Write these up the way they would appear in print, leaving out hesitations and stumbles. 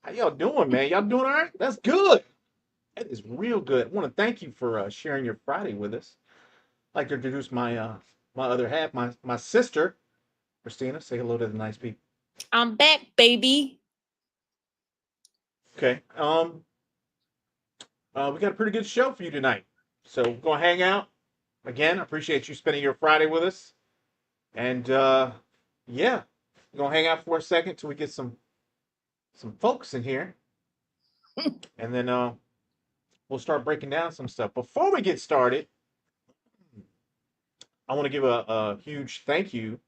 How y'all doing, man? Y'all doing all right? That's good. That is real good. I want to thank you for sharing your Friday with us. I'd like to introduce my other half, my sister, Christina. Say hello to the nice people. I'm back, baby. Okay. We got a pretty good show for you tonight. So we're gonna hang out again. I appreciate you spending your Friday with us. And yeah, we're gonna hang out for a second till we get some folks in here, and then we'll start breaking down some stuff. Before we get started, I want to give a huge thank you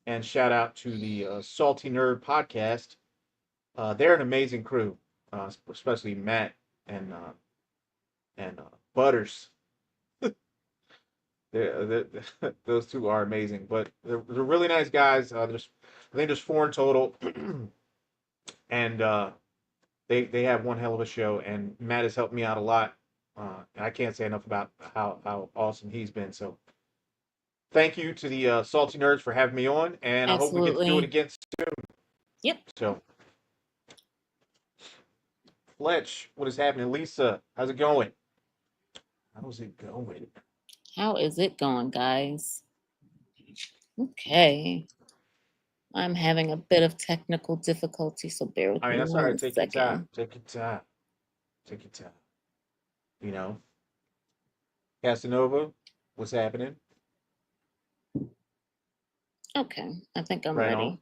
and shout out to the Salty Nerd podcast. They're an amazing crew, especially Matt and Butters. Those two are amazing, but they're really nice guys. I think there's four in total, and they have one hell of a show. And Matt has helped me out a lot. And I can't say enough about how awesome he's been. So thank you to the Salty Nerds for having me on, and I hope we get to do it Absolutely. again soon. Yep. So, Fletch, what is happening? Lisa, how's it going? How's it going? How is it going, guys? Okay. I'm having a bit of technical difficulty, so bear with I mean, me that's all right. one Take your time. second. Take your time. Take your time. You know, Casanova, what's happening? Okay. I think I'm Right on. ready.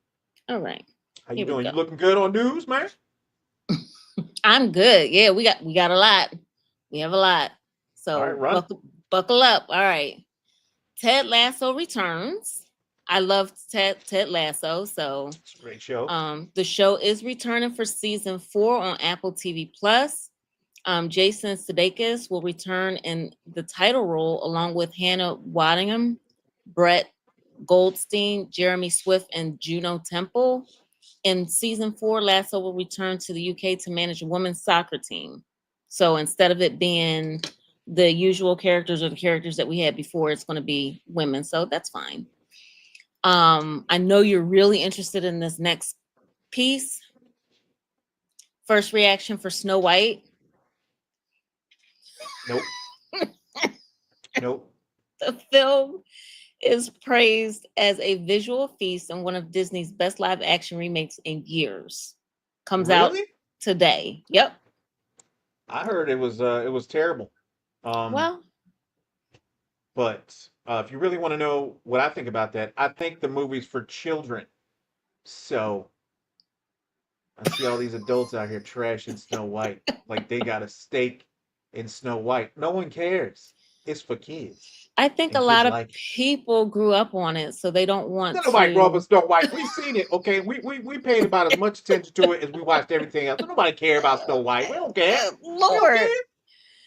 All right. How you Here we doing? go. You looking good on news, man? I'm good. Yeah, we got a lot. We have a lot. All right, So run. buckle up. All right. Ted Lasso returns. I love Ted Lasso, so It's a great show. the show is returning for season 4 on Apple TV Plus. Jason Sudeikis will return in the title role along with Hannah Waddingham, Brett Goldstein, Jeremy Swift, and Juno Temple. In season 4, Lasso will return to the UK to manage a women's soccer team. So instead of it being the usual characters or the characters that we had before, it's going to be women. So that's fine. I know you're really interested in this next piece. First reaction for Snow White. Nope. Nope. The film is praised as a visual feast and one of Disney's best live action remakes in years. Comes out Really? today. Yep. I heard it was terrible. Um, Well, but if you really want to know what I think about that, I think the movie's for children. So I see all these adults out here trashing Snow White like they got a stake in Snow White. No one cares. It's for kids, I think a and lot kids of like it. people grew up on it, so they don't want Nobody grew up with to. Snow White. We seen it, okay? We paid about as much attention to it as we watched everything else. Don't nobody care about Snow White. We don't care. We don't Lord. care.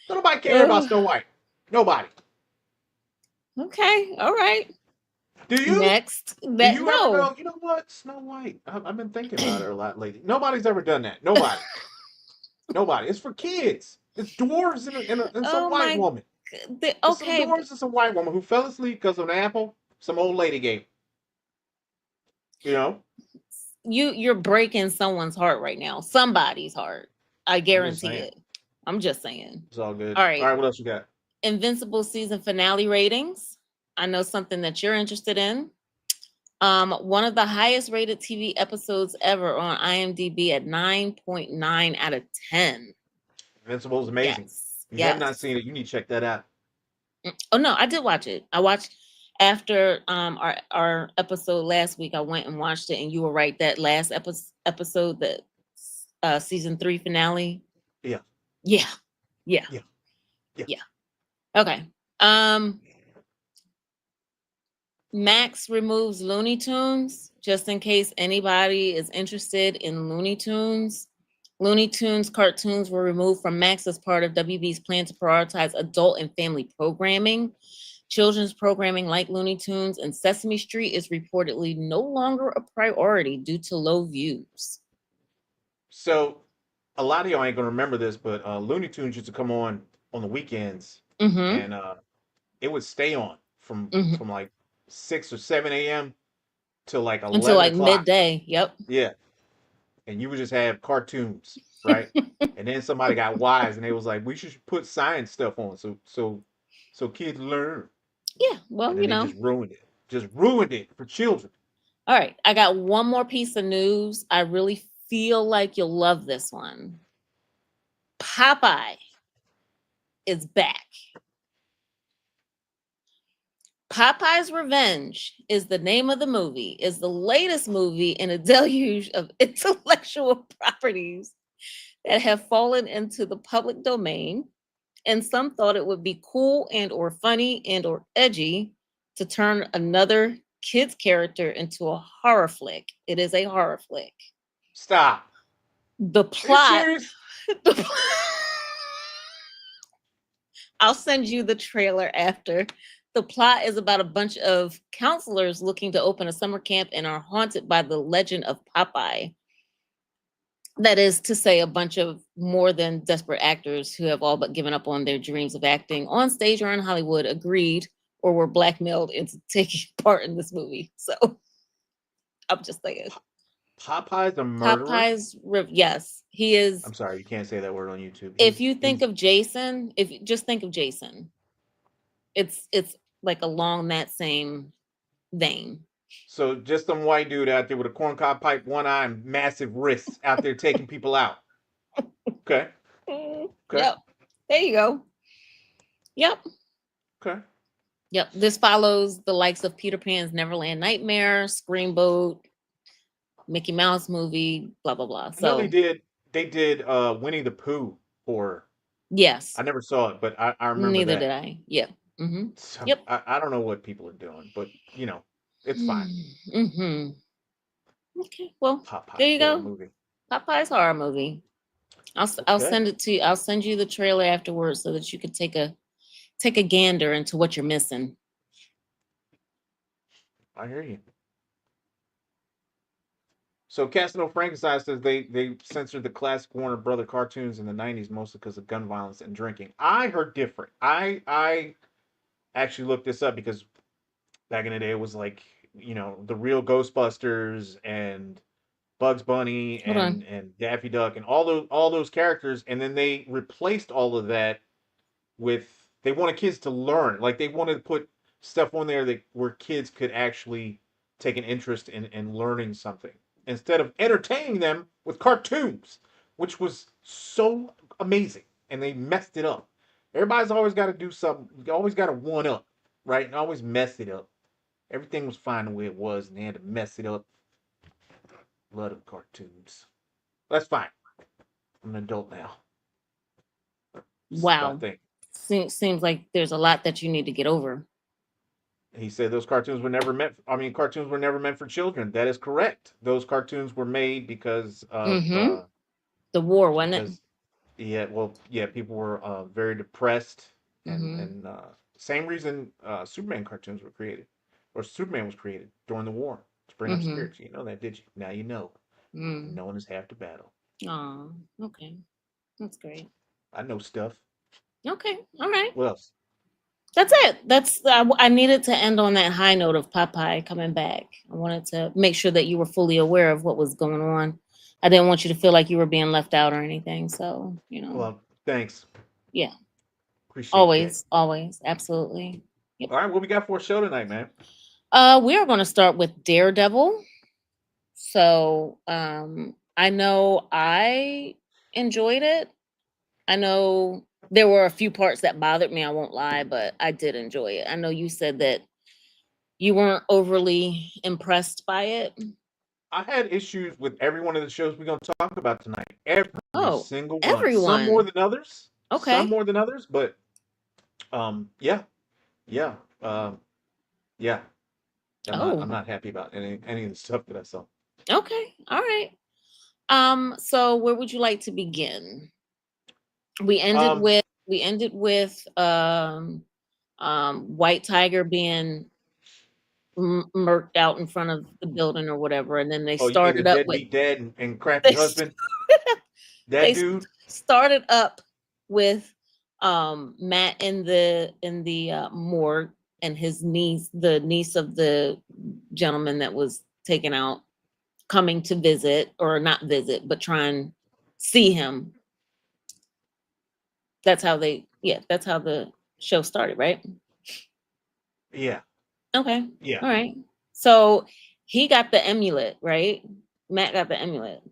Don't nobody care about Ugh. Snow White. Nobody. Okay. All right. Do you? Next. Do That you ever no. go, you know what? Snow White. I've been thinking about her a lot lately. Nobody's ever done that. Nobody. Nobody. It's for kids. It's dwarves and some Oh white my. woman. It's some Okay. dwarves and some white woman who fell asleep because of an apple some old lady gave. You know? You're breaking someone's heart right now. Somebody's heart. I I'm just guarantee saying. it. I'm just saying. It's all good. All All right. right, what else you got? Invincible season finale ratings. I know something that you're interested in. One of the highest rated TV episodes ever on IMDb at 9.9 out of 10. Invincible is amazing. Yes. If you have not Yes. seen it, you need to check that out. Oh no, I did watch it. I watched after our episode last week. I went and watched it, and you were right. That last episode, that season 3 finale. Yeah, Yeah, yeah, yeah, yeah. yeah. Okay. Um, Max removes Looney Tunes just in case anybody is interested in Looney Tunes. Looney Tunes cartoons were removed from Max as part of WB's plan to prioritize adult and family programming. Children's programming like Looney Tunes and Sesame Street is reportedly no longer a priority due to low views. So a lot of y'all ain't gonna remember this, but Looney Tunes used to come on the weekends, Mm-hmm. and it would stay on Mm-hmm. from like 6 or 7 a.m. till like Until 11 like o'clock. midday. Yep. Yeah, and you would just have cartoons, right? And then somebody got wise and they was like, we should put science stuff on so kids learn. Yeah, And well, then they just ruined it for children. All right, I got one more piece of news. I really feel like you'll love this one. Popeye is back. Popeye's Revenge is the name of the movie, is the latest movie in a deluge of intellectual properties that have fallen into the public domain, and some thought it would be cool and or funny and or edgy to turn another kid's character into a horror flick. It is a horror flick. Stop. The Are you plot, serious? the, I'll send you the trailer after. The plot is about a bunch of counselors looking to open a summer camp and are haunted by the legend of Popeye. That is to say, a bunch of more than desperate actors who have all but given up on their dreams of acting on stage or in Hollywood agreed or were blackmailed into taking part in this movie. So I'm just saying. Popeye's a murderer? Yes, he is. I'm sorry, you can't say that word on YouTube. If you think He's of Jason, if you just think of Jason, it's like along that same vein. so just some white dude out there with a corncob pipe, one eye, and massive wrists out there taking people out. Okay. Okay. Yep. There you go. Yep. Okay. Yep. This follows the likes of Peter Pan's Neverland Nightmare, Screamboat, Mickey Mouse movie, blah blah blah. I know So they did Winnie the Pooh horror. yes. I never saw it, but I remember Neither did that. I. Yep. Mm-hmm. So Yep. I don't know what people are doing, but it's fine. Mm-hmm. Okay. Well, there Popeye you horror go. movie. Popeye's horror movie. I'll Okay. send it to you. I'll send you the trailer afterwards so that you can take a gander into what you're missing. I hear you. So Casino Frankenstein says they censored the classic Warner Brother cartoons in the '90s mostly because of gun violence and drinking. I heard different. I actually looked this up because back in the day it was like the real Ghostbusters and Bugs Bunny Hold on. and Daffy Duck and all those characters, and then they replaced all of that with they wanted kids to learn. Like they wanted to put stuff on there that where kids could actually take an interest in learning something instead of entertaining them with cartoons, which was so amazing. And they messed it up. Everybody's always got to do something. You always got to one up, right? And always mess it up. Everything was fine the way it was, and they had to mess it up. Blood of cartoons. That's fine. I'm an adult now. This is what I Wow. think. Seems like there's a lot that you need to get over. He said those cartoons were never meant. I mean, cartoons were never meant for children. That is correct. Those cartoons were made because of Mm-hmm. The war, wasn't it? because yeah, people were very depressed Mm-hmm. and same reason Superman cartoons were created, or Superman was created during the war to bring up Mm-hmm. spirits. You know that, did you? Now you know. And Mm. knowing is half the battle. Oh, okay. That's great. I know stuff. Okay. All right. What else? That's it. I needed to end on that high note of Popeye coming back. I wanted to make sure that you were fully aware of what was going on. I didn't want you to feel like you were being left out or anything. So, Well, thanks. yeah, Appreciate that. always, absolutely. Yep. All right, what we got for a show tonight, man? We are going to start with Daredevil. So, I know I enjoyed it. I know there were a few parts that bothered me, I won't lie, but I did enjoy it. I know you said that you weren't overly impressed by it. I had issues with every one of the shows we're going to talk about tonight. Every Oh, single one. Some more everyone. than others. Some Okay. more than others, but yeah, yeah, um, yeah. I'm Oh, not happy about any of the stuff that I saw. okay. All right. So where would you like to begin? We ended Um, with we ended with White Tiger being murked out in front of the building or whatever, and then they oh, you mean the started up with deadbeat dad and crafty they husband? they That dude? started up with Matt in the morgue and his niece, the niece of the gentleman that was taken out. coming to visit, or not visit, but try and see him. That's how the show started, right? Yeah, Okay. yeah. All right. So he got the amulet, right? Matt got the amulet.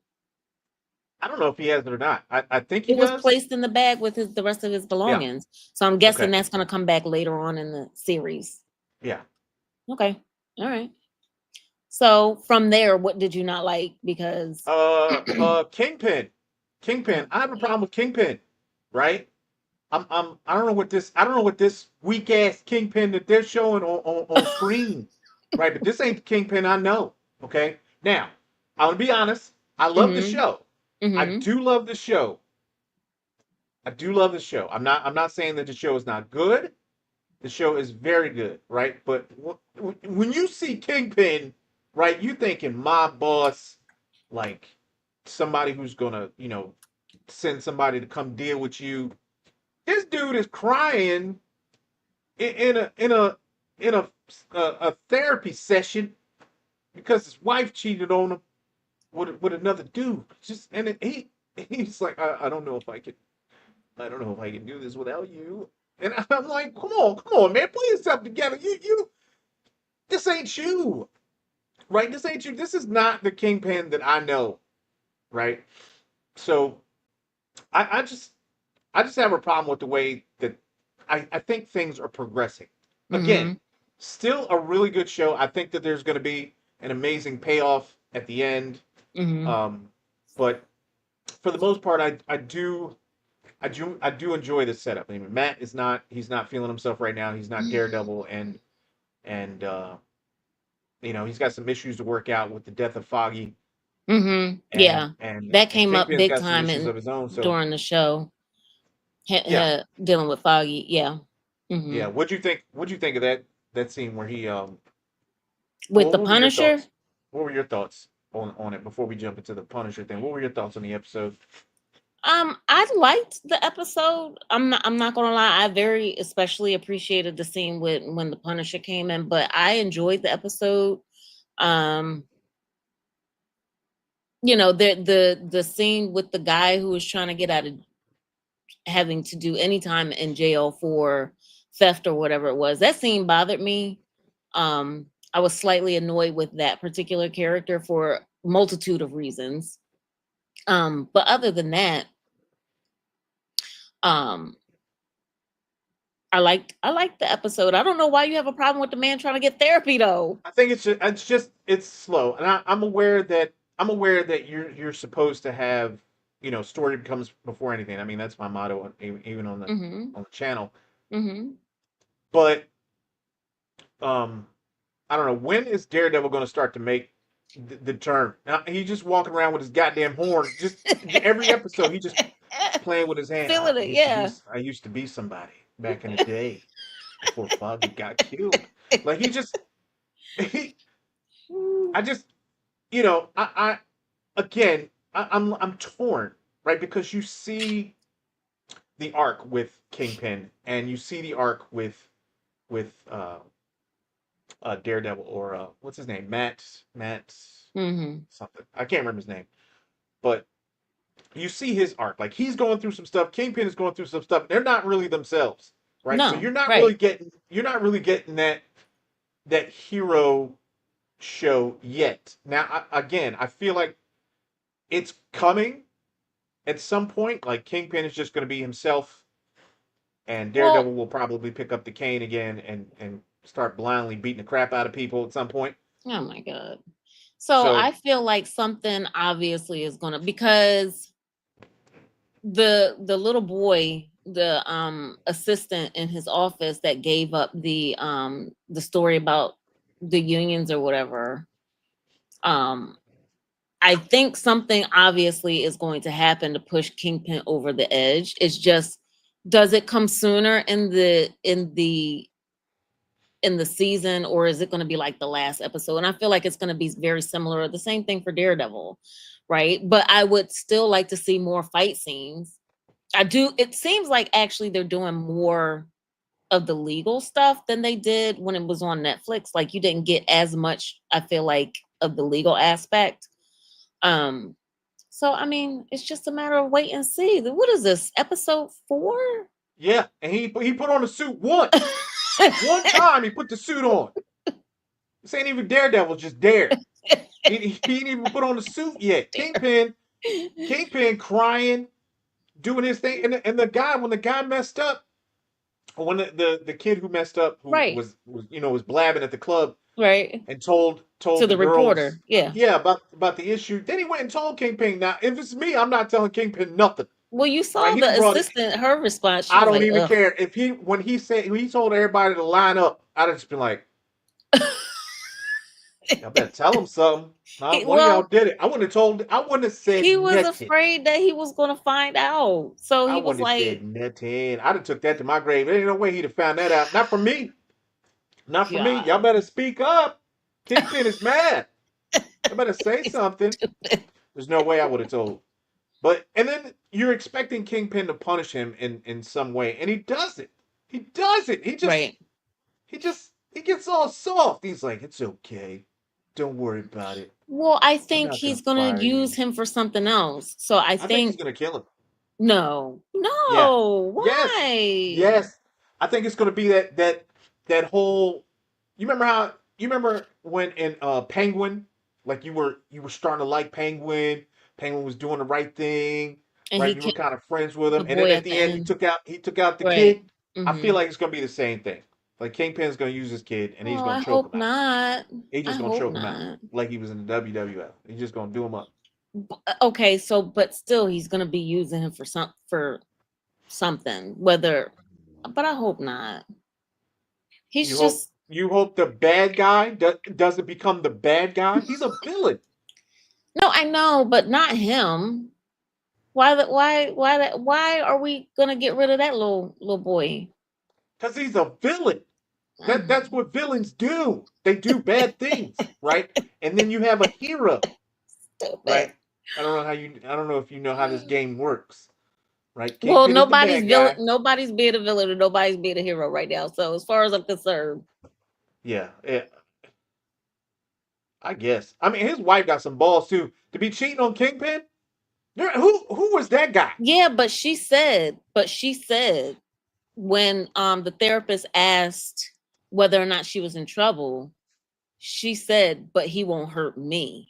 I don't know if he has it or not. I think he It was does. placed in the bag with the rest of his Yeah. belongings. So I'm Okay. guessing that's going to come back later on in the series. Yeah. Okay. All right. So from there, what did you not like? Because Kingpin. Kingpin. oh, I have a problem with Kingpin. Right. I don't know what this. I don't know what this weak ass Kingpin that they're showing on screen. Right. But this ain't the Kingpin I know. Okay. Now, I'm gonna be honest. I love the mm-hmm, show. I mm-hmm, do love the show. I do love the show. I'm not saying that the show is not good. The show is very good, right? But when you see Kingpin, right, you thinking mob boss, like somebody who's gonna, send somebody to come deal with you. This dude is crying in a therapy session because his wife cheated on him with another dude. Just and he's like, I don't know if I can. I don't know if I can do this without you. And I'm like, come on, man, pull yourself together. This ain't you, right? This ain't you. This is not the Kingpin that I know, right? So I, I just, I just have a problem with the way that I think things are progressing. Again, mm-hmm, still a really good show. I think that there's going to be an amazing payoff at the end. mm-hmm. Um, but for the most part, I do enjoy the setup. I mean, Matt is not he's not feeling himself right now. He's not Daredevil, and he's got some issues to work out with the death of Foggy, Mm-hmm. and Yeah, and that and came up Kingpin's big got some time issues in of his own. So during the show. yeah, Dealing with Foggy. Yeah. Mm-hmm. yeah. What'd you think? What'd you think of that scene where he With the what were your Punisher. thoughts? What were your thoughts on it before we jump into the Punisher thing? What were your thoughts on the episode? I liked the episode. I'm not gonna lie. I very especially appreciated the scene with when the Punisher came in, but I enjoyed the episode. Um, the scene with the guy who was trying to get out of having to do any time in jail for theft or whatever it was. That scene bothered me. I was slightly annoyed with that particular character for multitude of reasons. But other than that, um, I liked the episode. I don't know why you have a problem with the man trying to get therapy though. I think it's slow, and I'm aware that you're supposed to have story comes before anything. I mean that's my motto even on the Mhm. on the channel. Mhm. But um, I don't know when is Daredevil going to start to make the turn. Now, he's just walking around with his goddamn horn. Just every episode, he just playing with his hand. Feeling it, yeah. I used to be somebody back in the day before Foggy got killed. Like he just he I just I again I'm torn, right? Because you see the arc with Kingpin and you see the arc with Daredevil or what's his name? Matt Mhm. something. I can't remember his name. But you see his arc. Like he's going through some stuff, Kingpin is going through some stuff. They're not really themselves, right? So No, right. you're not really getting that hero show yet. Now again, I feel like it's coming at some point. Like Kingpin is just going to be himself, and Well, Daredevil will probably pick up the cane again and start blindly beating the crap out of people at some point. oh my god. So So I feel like something obviously is gonna, because the little boy, the assistant in his office that gave up the story about the unions or whatever, um I think something obviously is going to happen to push Kingpin over the edge. It's just, does it come sooner in the season, or is it going to be like the last episode? And I feel like it's going to be very similar. The same thing for Daredevil, right? But I would still like to see more fight scenes. I do. It seems like actually they're doing more of the legal stuff than they did when it was on Netflix. Like you didn't get as much, I feel like, of the legal aspect. Um, so I mean, it's just a matter of wait and see. What is this, episode 4? Yeah, and he put on the suit once. One time he put the suit on. This ain't even Daredevil, just Dare. He ain't even put on the suit yet. Kingpin crying, doing his thing, and the guy when the guy messed up, when the kid who messed up, who Right, was blabbing at the club right. and told To the the girls, reporter, yeah. yeah, about the issue. Then he went and told Kingpin. Now, if it's me, I'm not telling Kingpin nothing. Well, you Right? saw He done the brought it. assistant, her response. She I was don't like, even "Ugh." care if when he told everybody to line up. I'd just been like, y'all better tell him something. Huh? One of y'all Well, did it. I wouldn't have told. I wouldn't have said he was nothing. afraid that he was going to find out, so I he was wouldn't have said like, nothing. I'd have took that to my grave. There ain't no way he'd have found that out. Not for me. Not for me. Y'all "God." better speak up. Kingpin is mad. Y'all better say something. There's no way I would have told. But and then you're expecting Kingpin to punish him in some way, and he doesn't. He doesn't. Right. He gets all soft. He's like, it's okay. Don't worry about it. Well, I We're think not gonna he's going to fire use you. him for something else. So I I think he's think gonna kill him. no, Yeah. no. Yes. Why? Yes. I think it's gonna be that whole. You remember when in Penguin, like you were starting to like Penguin. Penguin was doing the right thing, And right? he You were killed kind of friends with the him, and then boy at at the the end end. he took out the Right. kid. I feel Mm-hmm. like it's gonna be the same thing. Like Kingpin's gonna use his kid, and he's Oh, gonna I choke him hope out. not. He's I just gonna hope choke him out, not. like he was in the WWF. He's just gonna do him up. Okay, so but still, he's going to be using him for something. Whether, but I hope not. He's just You hope the bad guy doesn't become the bad guy. He's a villain no, I know, but not him. Why are we gonna get rid of that little boy? because he's a villain. That's Mm, what villains do. They do bad things, right? And then you have a hero, stupid. right? I don't know if you know how this game works, right? Well, Kingpin is the bad guy. nobody's being a villain and nobody's being a hero right now. So as far as I'm concerned, Yeah, yeah, I guess. I mean, his wife got some balls too to be cheating on Kingpin. Who was that guy? yeah. But she said when the therapist asked whether or not she was in trouble, she said, "But he won't hurt me."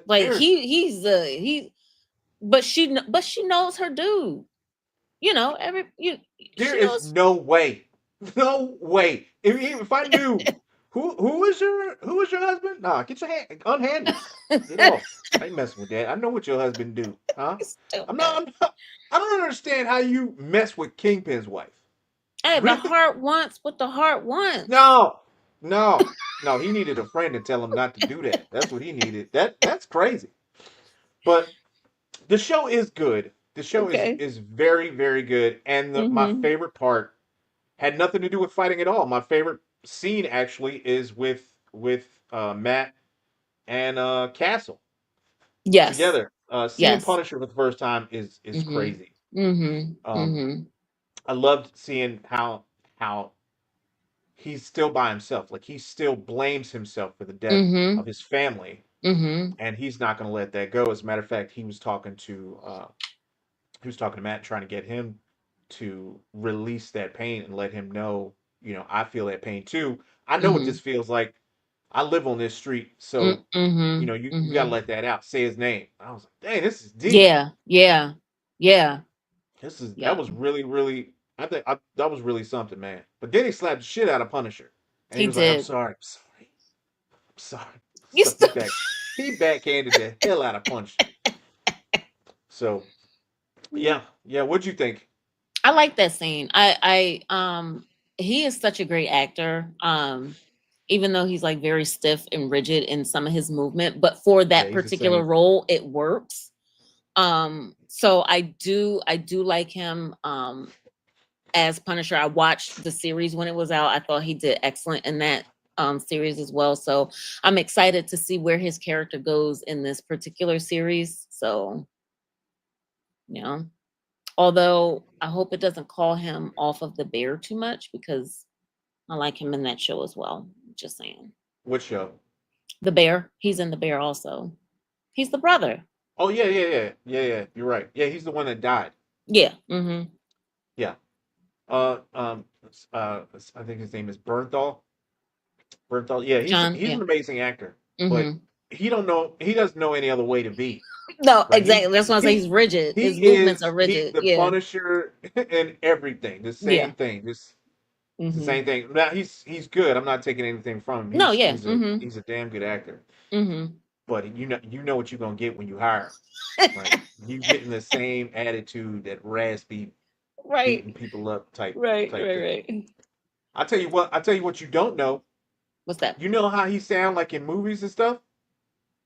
Like There's he, but she knows her dude. You know, there she is knows. no way, no way. If I knew who was your husband, nah, get your hand unhand me, get off. I ain't messing with that. I know what your husband do, huh? Stupid. I'm not. I don't understand how you mess with Kingpin's wife. Hey, the Really? heart wants what the heart wants. No, no, no. He needed a friend to tell him not to do that. That's what he needed. That's crazy. But the show is good. The show Okay. is very very good. And my Mm-hmm. favorite part had nothing to do with fighting at all. My favorite scene actually is with Matt and Castle Yes. together. Seeing Yes. Punisher for the first time is Mm-hmm. crazy. Mm-hmm. Um, Mm-hmm. I loved seeing how he's still by himself. Like he still blames himself for the death Mm-hmm. of his family, Mm-hmm. and he's not going to let that go. As a matter of fact, he was talking to Matt, trying to get him to release that pain and let him know, I feel that pain too. I know what Mm-hmm. this feels like. I live on this street, so Mm-hmm. you got to Mm-hmm. let that out. Say his name. I was like, dang, this is deep. Yeah. Yeah. Yeah. That Yeah. was really really. That was really something, man. But then he slapped the shit out of Punisher, and he He was like, did. I'm sorry, I'm sorry. You So still he backhanded the hell out of Punisher. So yeah. What'd you think? I like that scene. He is such a great actor. Even though he's like very stiff and rigid in some of his movement, but for Yeah, that he's the particular same. role, it works. So I do like him as Punisher. I watched the series when it was out. I thought he did excellent in that series as well. So I'm excited to see where his character goes in this particular series. So, you know, although I hope it doesn't call him off of the bear too much because I like him in that show as well. Just saying. What show? The bear, he's in the bear also. He's the brother. Oh yeah. You're right. Yeah, he's the one that died. Yeah. Mm-hmm. Yeah. Uh, um, I think his name is Bernthal. Bernthal. Yeah, John. he's Yeah. an amazing actor, but Mm-hmm. he doesn't know any other way to be. No, Right? exactly. That's why I say he's rigid. His movements are He's rigid. the Yeah. Punisher and everything. The Yeah. same thing. Just it's the Mm-hmm. same thing. Now he's good. I'm not taking anything from him. No. Yeah. Mm-hmm. He's a damn good actor. Mm-hmm. But you know what you're gonna get when you hire him. Right? You getting the same attitude, that raspy, Right. beating people up Right. type Right. thing. Right. I tell you what you don't know. What's that? You know how he sound like in movies and stuff,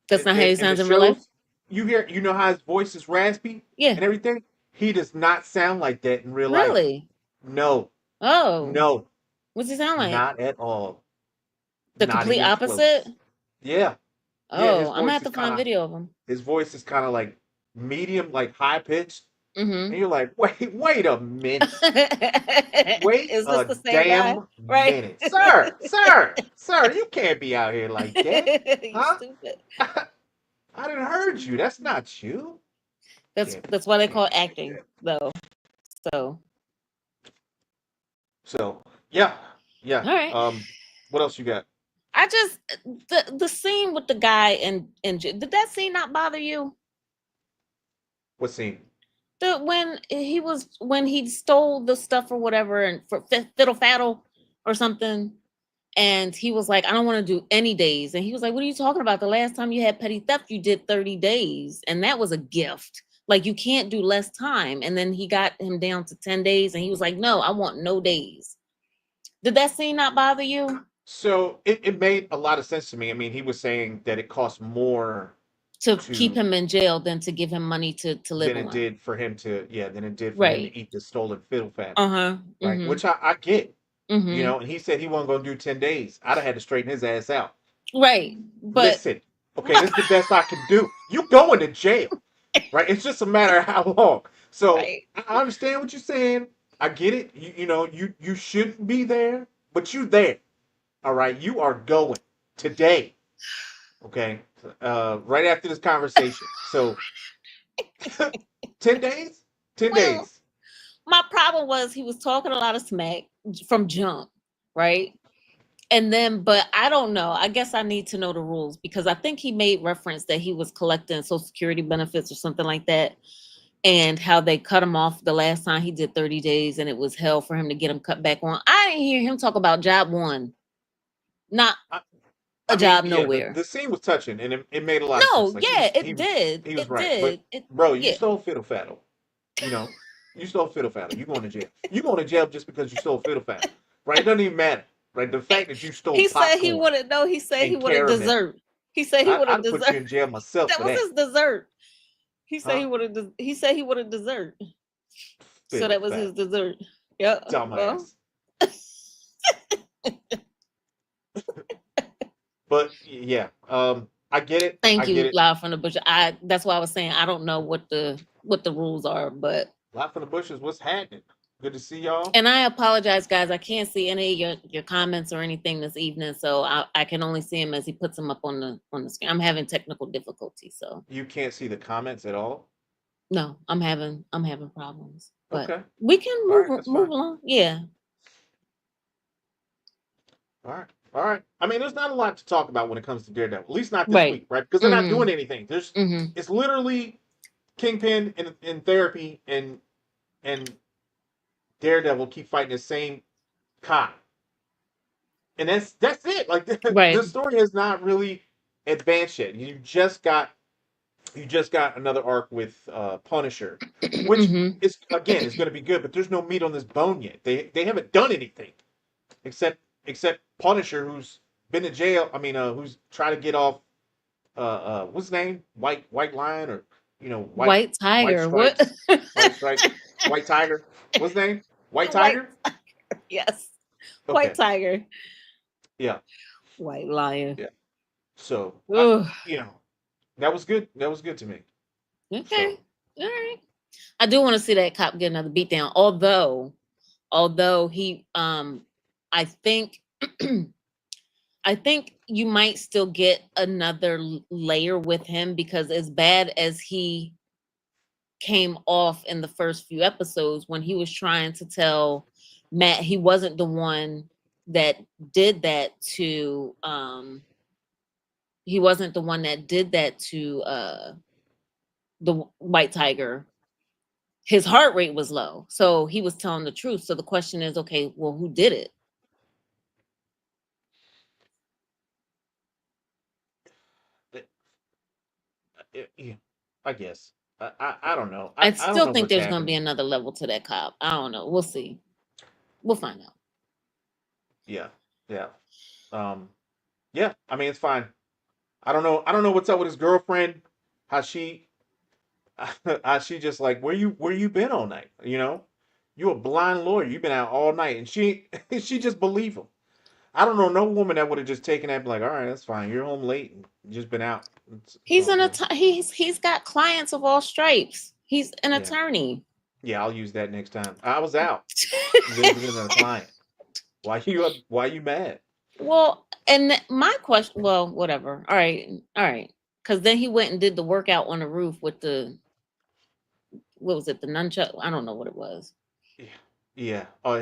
That's not how he and the sounds in real life. shows. You know how his voice is raspy Yeah. and everything. He does not sound like that in real life. Really? No, Oh, no, what's he sound like? not at all. The Not complete even opposite? close. Yeah, yeah. Oh, I'm gonna have to find video of him. His voice is kind of like medium, like high pitched, Mm-hmm. and you're like, wait a minute. Wait Is this a the same guy? damn Right? minute. Sir, you can't be out here like that. You Huh? stupid. I didn't heard you. That's not you. That's why they Can't call be like acting, that. though. So, So yeah, yeah. all right. What else you got? I just the scene with the guy and did that scene not bother you? What scene? The when he stole the stuff or whatever and for fiddle faddle or something, and he was like, I don't want to do any days, and he was like, what are you talking about? The last time you had petty theft, you did 30 days, and that was a gift. Like, you can't do less time. And then he got him down to 10 days, and he was like, no, I want no days. Did that scene not bother you? So it made a lot of sense to me. I mean, he was saying that it costs more To keep to him in jail than to give him money to live than it on. did for him to than it did for him Right. to eat the stolen fiddle fat. Uh-huh. Right? Mm-hmm. Which I get. You Mm-hmm. know, and he said he wasn't gonna do 10 days. I'd have had to straighten his ass out. Right. But Listen, okay, this is the best I can do. You going to jail, right? It's just a matter of how long. So right. I understand what you're saying. I get it. You know, you shouldn't be there, but you there. All right, you are going today. Okay, right after this conversation. So 10 days, 10 Well, days. my problem was he was talking a lot of smack from jump, right? And then, but I don't know. I guess I need to know the rules because I think he made reference that he was collecting Social Security benefits or something like that, and how they cut him off the last time he did 30 days, and it was hell for him to get him cut back on. I didn't hear him talk about job one, not I, a I mean, job yeah, nowhere. the scene was touching, and it made a lot of sense. No, Like yeah, he it was did. he was It right. But did. It, bro, you yeah. stole fiddle faddle. You know, you stole fiddle faddle. You going to jail. You going to jail just because you stole fiddle faddle, right? It doesn't even matter, right? The fact that you stole He said he popcorn wouldn't know. He said he and wanted caramel, dessert. He said he wanted I'd put you dessert. in jail myself That for was that, his dessert. He said he huh? wanted. He said he wanted dessert. So Fiddle that was his faddle, dessert. Yeah. Well, dumbass. But yeah, I get it. I thank get you, it. Loud from the Bush. That's why I was saying I don't know what the rules are, but Life from the bushes. What's happening? Good to see y'all. and I apologize, guys. I can't see any of your comments or anything this evening, so I can only see him as he puts them up on the screen. I'm having technical difficulties, so You can't see the comments at all. no, I'm having problems, but Okay. we can All right. That's move fine. along. Yeah. All right. All right. I mean, there's not a lot to talk about when it comes to Daredevil. At least not this Right. week, right? Because they're not Mm-hmm. doing anything. Mm-hmm. It's literally Kingpin in therapy and Daredevil keep fighting the same cop, and that's it. Like the Right. story has not really advanced yet. You just got another arc with Punisher, which Mm-hmm. is again is going to be good, but there's no meat on this bone yet. They haven't done anything except Punisher, who's been to jail. I mean, who's trying to get off. What's his name? White Lion, or White White Tiger. What? Stripes, White Stripes, White Tiger. What's his name? White White. Tiger. Yes. White Okay. Tiger. Yeah. White Lion. Yeah. So Ugh. that was good. That was good to me. Okay. So All right. I do want to see that cop get another beatdown. Although he I think I think you might still get another layer with him, because as bad as he came off in the first few episodes when he was trying to tell Matt he wasn't the one that did that to he wasn't the one that did that to the white tiger. His heart rate was low, so he was telling the truth. So the question is, okay, well, who did it? Yeah, I guess. I don't know. I I don't still know think what's there's going to be happening. another level to that cop. I don't know. We'll see. We'll find out. Yeah, yeah, um, yeah. I mean, it's fine. I don't know. I don't know what's up with his girlfriend. How she, how she just like, where you been all night? You know, you a blind lawyer. You've been out all night, and she she just believe him. I don't know no woman that would have just taken that and be like, all right, that's fine. You're home late and just been out. It's He's all an good. he's got clients of all stripes. He's an Yeah, attorney. yeah. I'll use that next time. I was out visiting a client. Why you mad? Well, and my question, well, whatever. All right. Because then he went and did the workout on the roof with the, what was it, the nunchuck? I don't know what it was. Yeah, yeah. Oh,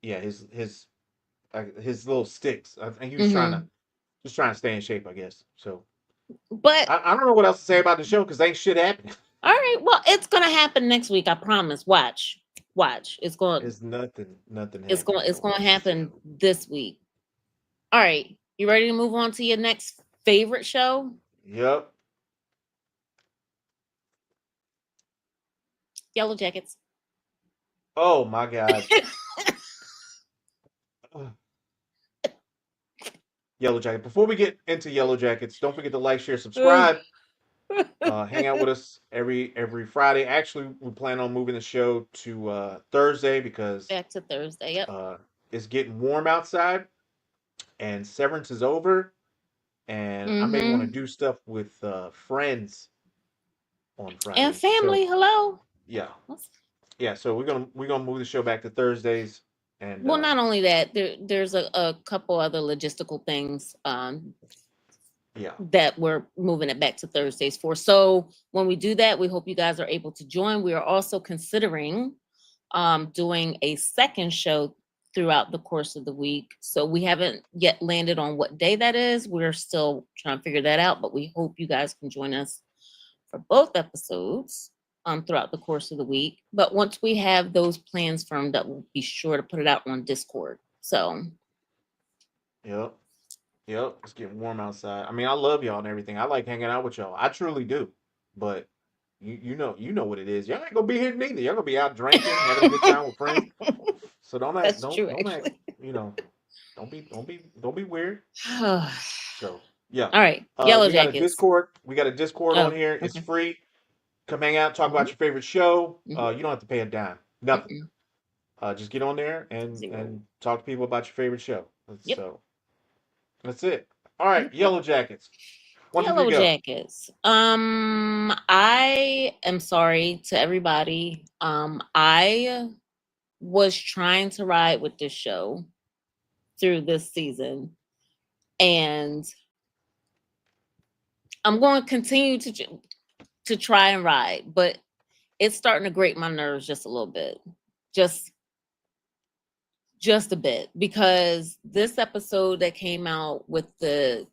yeah, his little sticks. I think he was trying to Hmm. just trying to stay in shape, I guess. So But I don't know what else to say about the show because ain't shit happening. all right, well, it's gonna happen next week. I promise. Watch, watch. There's nothing happening It's over going to on this happen channel. this week. All right, you ready to move on to your next favorite show? Yep. Yellow Jackets. Oh my God. Ugh. Yellow Jacket. Before we get into Yellow Jackets, don't forget to like, share, subscribe. Hang out with us every Friday. Actually, we plan on moving the show to Thursday because Back to Thursday. Yep. uh, it's getting warm outside and Severance is over, and I may want to Mm-hmm. do stuff with friends on And Fridays. So family. Hello. yeah, yeah. So we're gonna move the show back to Thursdays, and Well, not only that, there's a couple other logistical things yeah, that we're moving it back to Thursdays for. So when we do that, we hope you guys are able to join. We are also considering doing a second show throughout the course of the week. So we haven't yet landed on what day that is. We're still trying to figure that out, but we hope you guys can join us for both episodes throughout the course of the week. But once we have those plans firmed up, we'll be sure to put it out on Discord. So yep, yep. It's getting warm outside. I mean, I love y'all and everything. I like hanging out with y'all. I truly do. But you know what it is. Y'all ain't gonna be here neither. Y'all gonna be out drinking, having a good time with friends. So that's true, don't act, actually. you know, don't be weird. All So yeah. right, Yellow We got a Jackets. Discord. We got a Discord on Oh, here. It's okay. free. Come hang out, talk about Hmm. your favorite show. Hmm. You don't have to pay a dime. Nothing. Mm-mm. Just get on there Zero. and talk to people about your favorite show. Yep. So that's it. All right, Yep. Yep. Yellow Jackets. One, two, three, Yellow go. Jackets. I am sorry to everybody. I was trying to ride with this show through this season, and I'm going to continue to try and ride, but it's starting to grate my nerves just a little bit. Just just a bit, because this episode that came out with the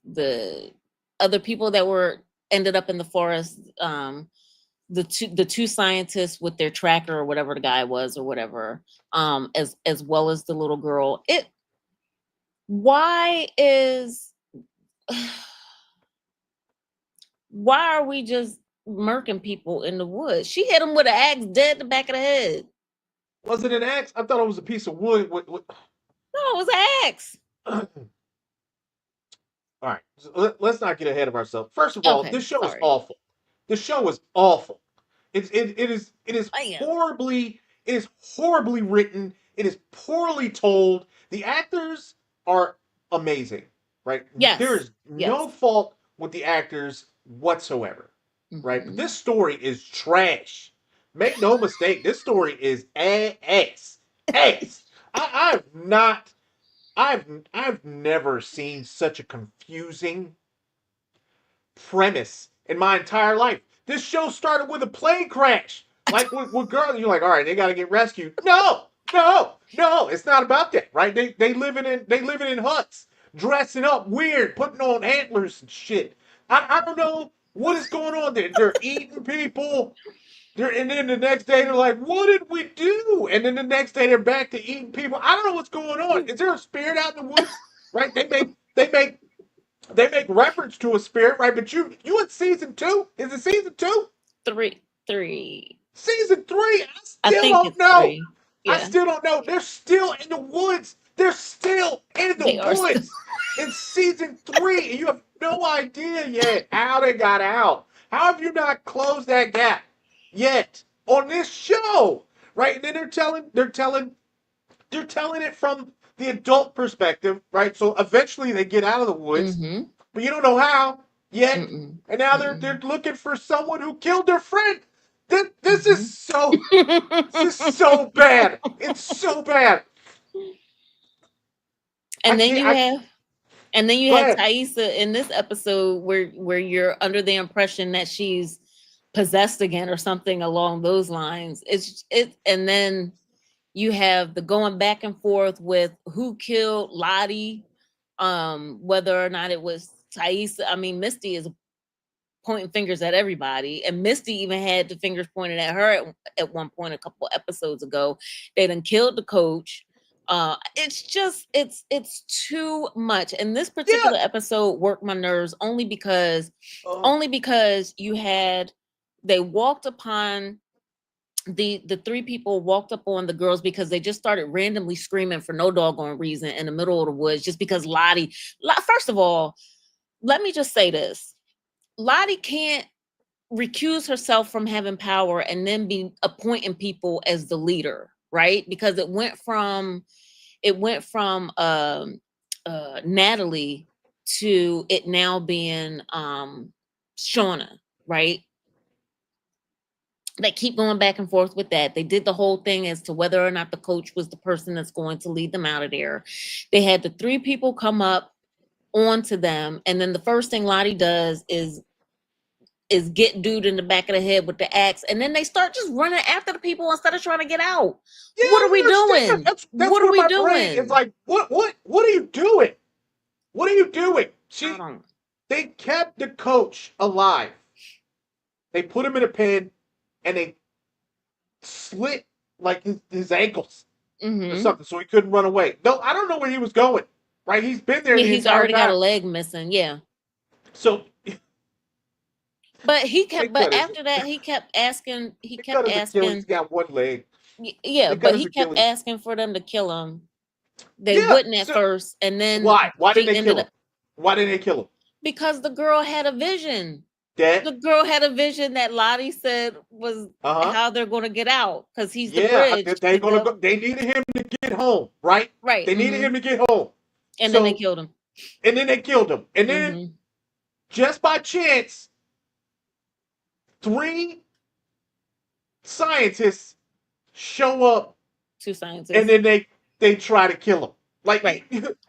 other people that were ended up in the forest, the two scientists with their tracker or whatever the guy was or whatever, as well as the little girl. It why is why are we just murking people in the woods? She hit him with an axe dead in the back of the head. Was it an axe? I thought it was a piece of wood. No, it was an axe. All right, so let's not get ahead of ourselves. First of all, Okay, this show is sorry. awful. This show is awful. It is Bam. horribly written. It is poorly told. The actors are amazing, right? There Yes. is no Yes. fault with the actors whatsoever, right? But Hmm. this story is trash. Make no mistake, this story is ass. Ass. I'm not. I've never seen such a confusing premise in my entire life. This show started with a plane crash. Like with girls, you're like, all right, they got to get rescued. No, it's not about that, right? They living in huts, dressing up weird, putting on antlers and shit. I don't know what is going on there. They're eating people. And then the next day they're like, what did we do? And then the next day they're back to eating people. I don't know what's going on. Is there a spirit out in the woods? Right? They make reference to a spirit, right? But you in season 2? Is it season 2? Three. Season 3? I I still think don't it's know. three. I Yeah, still don't know. They're still in the woods. They're still in the they are still. woods. In season 3, and you have no idea yet how they got out. How have you not closed that gap yet on this show? Right? And then they're telling it from the adult perspective, right? So eventually they get out of the woods, Mm-hmm. but you don't know how yet. Mm-mm. And now they're Mm-mm. looking for someone who killed their friend. This is Mm-hmm. so this is so bad. It's so bad. I and then can't. you I have And then you Go had ahead. Thaisa in this episode where you're under the impression that she's possessed again or something along those lines. And then you have the going back and forth with who killed Lottie, whether or not it was Thaisa. I mean, Misty is pointing fingers at everybody, and Misty even had the fingers pointed at her at one point a couple episodes ago. They done killed the coach. It's just it's too much, and this Yeah. particular episode worked my nerves Oh, only because you had they walked upon the three people walked up on the girls because they just started randomly screaming for no doggone reason in the middle of the woods just because first of all, let me just say this. Lottie can't recuse herself from having power and then be appointing people as the leader, right? Because it went from Natalie to it now being Shauna, right? They keep going back and forth with that. They did the whole thing as to whether or not the coach was the person that's going to lead them out of there. They had the three people come up onto them, and then the first thing Lottie does is get dude in the back of the head with the axe, and then they start just running after the people instead of trying to get out. yeah. What I are we don't understand. doing? That's What are where we my brain is doing? like, what are you doing? What are you doing? I don't. They kept the coach alive. They put him in a pen, and they slit like his ankles or Mm-hmm. something, so he couldn't run away. No, I don't know where he was going. Right, he's been there Yeah, the he's entire already got a time. leg missing. Yeah, So but he they kept. But cut his after that, he kept asking. He they cut kept his Achilles. He asking. got one leg. Yeah, They cut but his he kept Achilles. asking for them to kill him. They Yeah. wouldn't at So first, and then why? Why didn't she they ended kill up him? Why didn't they kill him? because the girl had a vision. Dad? The girl had a vision that Lottie said was Uh-huh. how they're going to get out because he's the Yeah, bridge. they gonna go. They needed him to get home, right? Right. They needed Mm-hmm. him to get home. And then they So, killed him. and then they killed him. And then, Mm-hmm. just by chance, three scientists show up, Two and scientists. then they try to kill him. Right. Like,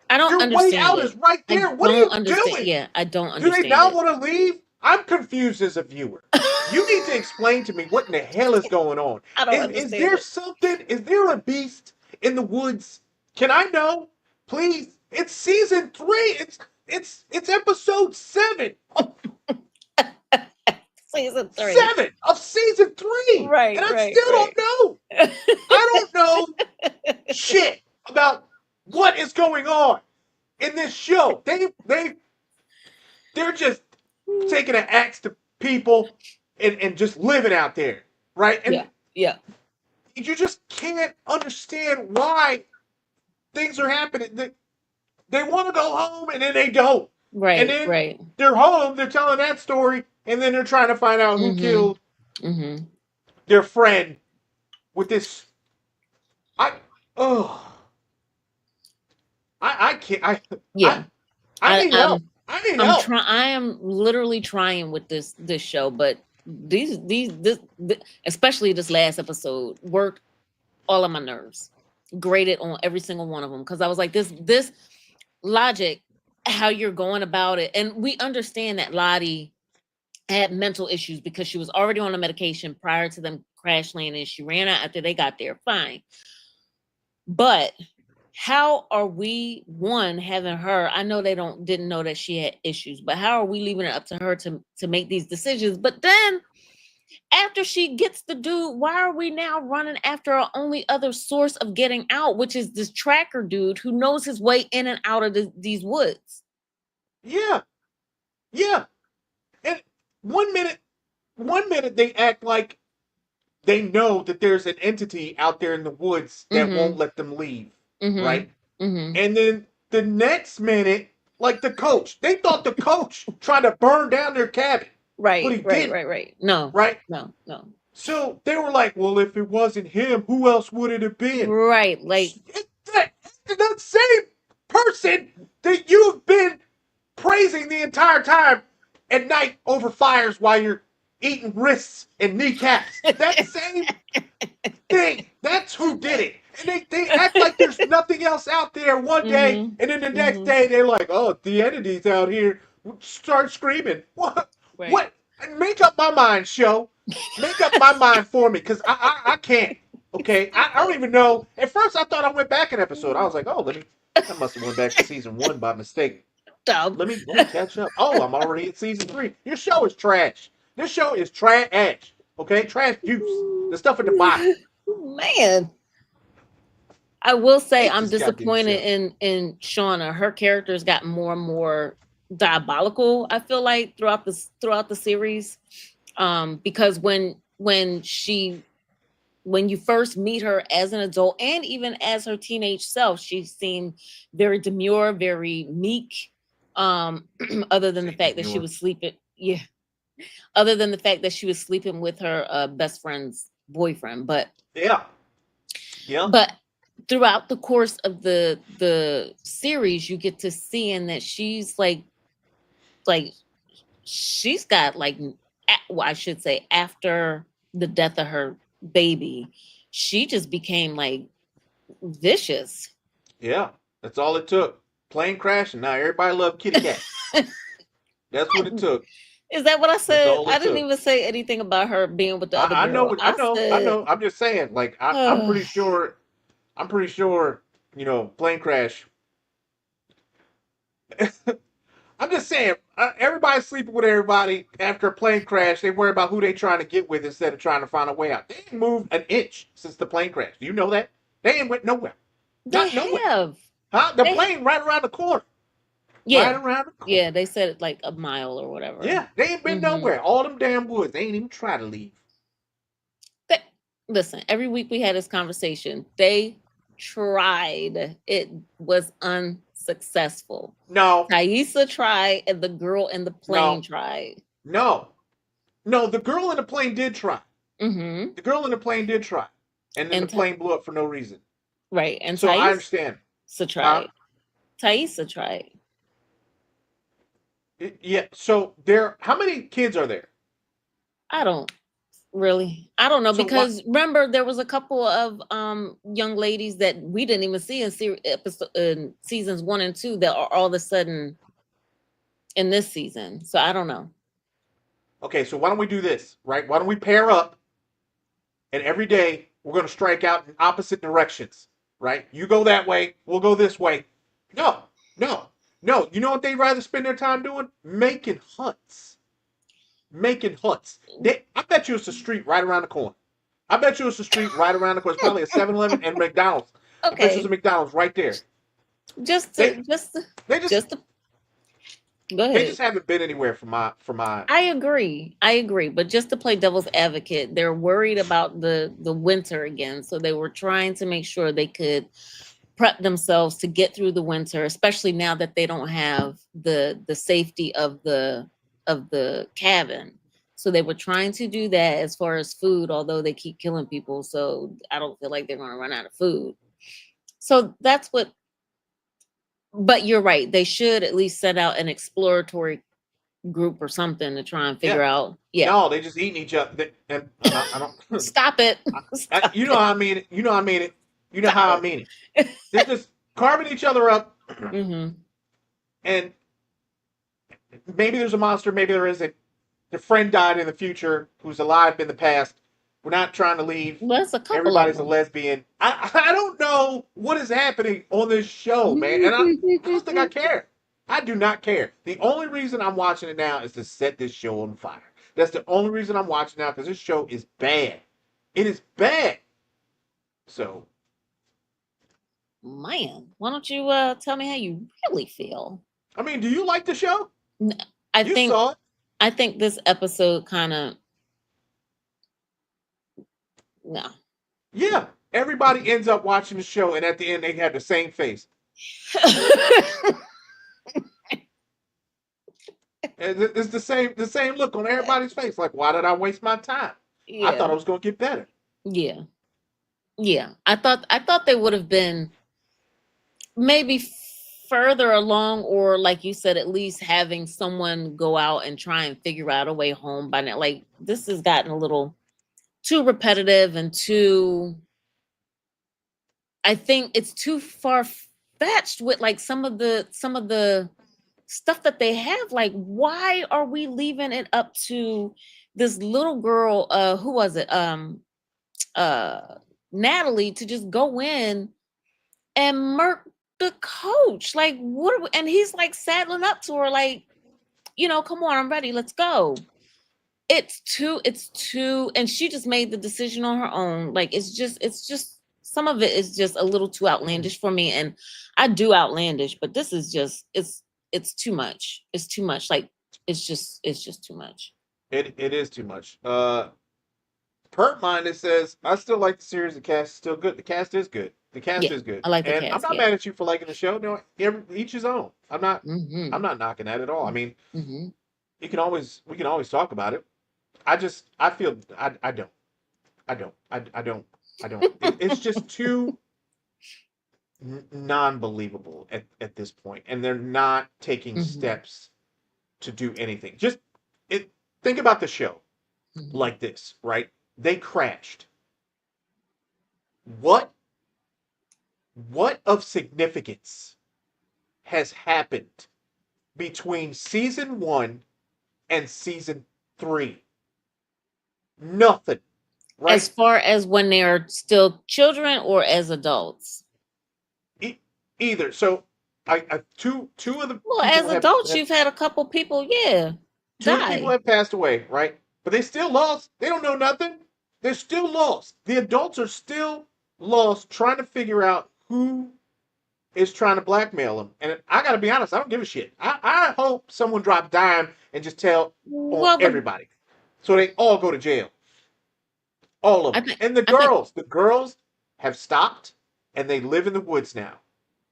I don't your way understand out it. is right I there. What are don't you understand. doing? Yeah, I don't Do they understand not it. want to leave? I'm confused as a viewer. You need to explain to me what in the hell is going on. I don't Is understand there it. something? Is there a beast in the woods? Can I know? Please. It's season 3. It's episode 7. Season 3. 7 of season 3. Right, And I right, still right. don't know. I don't know shit about what is going on in this show. They're just taking an axe to people and just living out there, right? Yeah, And yeah. you just can't understand why things are happening. They want to go home and then they don't. And Right, then right. they're home, they're telling that story, and then they're trying to find out who Mm-hmm. killed Mm-hmm. their friend with this. I oh I can't I Yeah. I I, need help. I'm I need I'm help. trying. I am literally trying with this show, but this especially this last episode worked all of my nerves. graded on every single one of them because I was like, this logic, how you're going about it, and we understand that Lottie had mental issues because she was already on a medication prior to them crash landing. She ran out after they got there. Fine. But how are we one having her? I know they didn't know that she had issues, but how are we leaving it up to her to make these decisions? But then after she gets the dude, why are we now running after our only other source of getting out, which is this tracker dude who knows his way in and out of these woods? Yeah, yeah. And one minute, one minute they act like they know that there's an entity out there in the woods that won't Mm-hmm. let them leave, Mm-hmm. right? Mm-hmm. And then the next minute, like the coach, they thought the coach tried to burn down their cabin, but Right, he right, didn't, right, right. No, right? no, no. So they were like, well, if it wasn't him, who else would it have been? Right, like It's the same person that you've been praising the entire time at night over fires while you're eating wrists and kneecaps. That same thing. That's who did it. And they act like there's nothing else out there one day, mm-hmm. and then the next Mm-hmm. day they're like, oh, the entity's out here. Start screaming. What? Right. What? Make up my mind, show. Make up my mind for me, because I can't. Okay? I don't even know. At first, I thought I went back an episode. I was like, oh, I must have went back to season 1 by mistake. Dumb. Let me catch up. Oh, I'm already at season 3. Your show is trash. This show is trash. Okay? Trash juice. The stuff at the bottom. Man. I will say Hate I'm this goddamn disappointed show. in Shauna. Her character's got more and more diabolical, I feel like, throughout the series. Because when you first meet her as an adult and even as her teenage self, she seemed very demure, very meek. Other than the Say fact that she demure. was sleeping, yeah. Other than the fact that she was sleeping with her best friend's boyfriend, Yeah. Yeah. but throughout the course of the series, you get to seeing that like she's got like well, I should say after the death of her baby, she just became like vicious. Yeah. That's all it took. Plane crash, and now everybody love kitty cats. That's what it took. Is that what I That's said? all I it didn't took. even say anything about her being with the other I know girl. what I I said, know. I'm just saying, like I'm oh, pretty sure plane crash. I'm just saying, everybody's sleeping with everybody after a plane crash. They worry about who they trying to get with instead of trying to find a way out. They ain't moved an inch since the plane crash. Do you know that? They ain't went nowhere. they Not nowhere. have. Huh? The They plane right around the corner. Right yeah. around the corner. Yeah, they said it like a mile or whatever. Yeah, they ain't been Hmm. nowhere. All them damn woods. They ain't even try to leave. They, listen, every week we had this conversation. They tried. It was unsuccessful. No, Thaisa tried, and the girl in the plane no, tried. no, no. The girl in the plane did try. Mm-hmm. The girl in the plane did try. And then the And plane blew up for no reason. right, and So I Thaisa understand. Huh? tried. Thaisa tried. Yeah. So how many kids are there? I don't really. I don't know So what? because remember there was a couple of young ladies that we didn't even see in seasons 1 and 2 that are all of a sudden in this season. So I don't know. Okay, so why don't we do this, right? Why don't we pair up and every day we're going to strike out in opposite directions, right? You go that way, we'll go this way. No, no, no. You know what they'd rather spend their time doing? Making huts. Making huts. I bet you it's a street right around the corner. I bet you it's a street right around the corner. It's probably a 7-Eleven and McDonald's. I bet you it's a Okay, McDonald's right there. just They to just to, they just just to, go they ahead. just haven't been anywhere for my. I agree. I agree. But just to play devil's advocate, they're worried about the winter again. So they were trying to make sure they could prep themselves to get through the winter, especially now that they don't have the safety of the cabin. So they were trying to do that as far as food, although they keep killing people. So I don't feel like they're going to run out of food. So that's what. But you're right. They should at least set out an exploratory group or something to try and figure Yeah. out. Yeah, No, they just eating each other. And I don't. stop it. Stop You know it. how I mean it. You know how I mean it. You know how I Stop mean it. They're just carving each other up, it. Mm-hmm. and maybe there's a monster, maybe there isn't. Their friend died in the future, who's alive in the past. We're not trying to leave. Well, it's a couple of Everybody's a them. lesbian. I don't know what is happening on this show, man, and I don't think I care. I do not care. The only reason I'm watching it now is to set this show on fire. That's the only reason I'm watching now because this show is bad. It is bad. So, Man, why don't you tell me how you really feel? I mean, do you like the show? N- I You think saw it. I think this episode kind of no. Yeah. Everybody ends up watching the show, and at the end, they have the same face. And it's the same look on everybody's face. Like, why did I waste my time? I thought Yeah. I was gonna get better. Yeah. Yeah. I thought they would have been maybe further along, or like you said, at least having someone go out and try and figure out a way home by now. Like this has gotten a little too repetitive and too, I think it's too far fetched with like some of the stuff that they have. Like, why are we leaving it up to this little girl, who was it? Uh Natalie, to just go in and murk the coach. Like, what are we, and he's like saddling up to her, like, come on, I'm ready, let's go. It's too, and she just made the decision on her own. Like, it's just some of it is just a little too outlandish for me. And I do outlandish, but this is just it's too much. It's too much. Like, it's just too much. It is too much. Pert Minded says, I still like the series. The cast is still good. The cast is good. The cast Yeah, is good. I like the And I'm cast. not Yeah. mad at you for liking the show. No, each his own. I'm Mm-hmm. not knocking that at all. I mean, Mm-hmm. we can always talk about it. I feel I don't. I don't. It's just too non-believable at this point, and they're not taking Mm-hmm. steps to do anything. Just it. Think about the show Mm-hmm. like this, right? They crashed. What what of significance has happened between season 1 and season 3? Nothing, As right? far as when they're still children or as adults? E- Either. So two of the Well, people as have, adults, have you've had a couple people, yeah, two of the people die. have passed away, right? But they still lost. They don't know nothing. They're still lost. The adults are still lost trying to figure out who is trying to blackmail them. And I got to be honest, I don't give a shit. I hope someone drops dime and just tell on Well, everybody, so they all go to jail, all of I them. think, And I think, the girls have stopped, and they live in the woods now.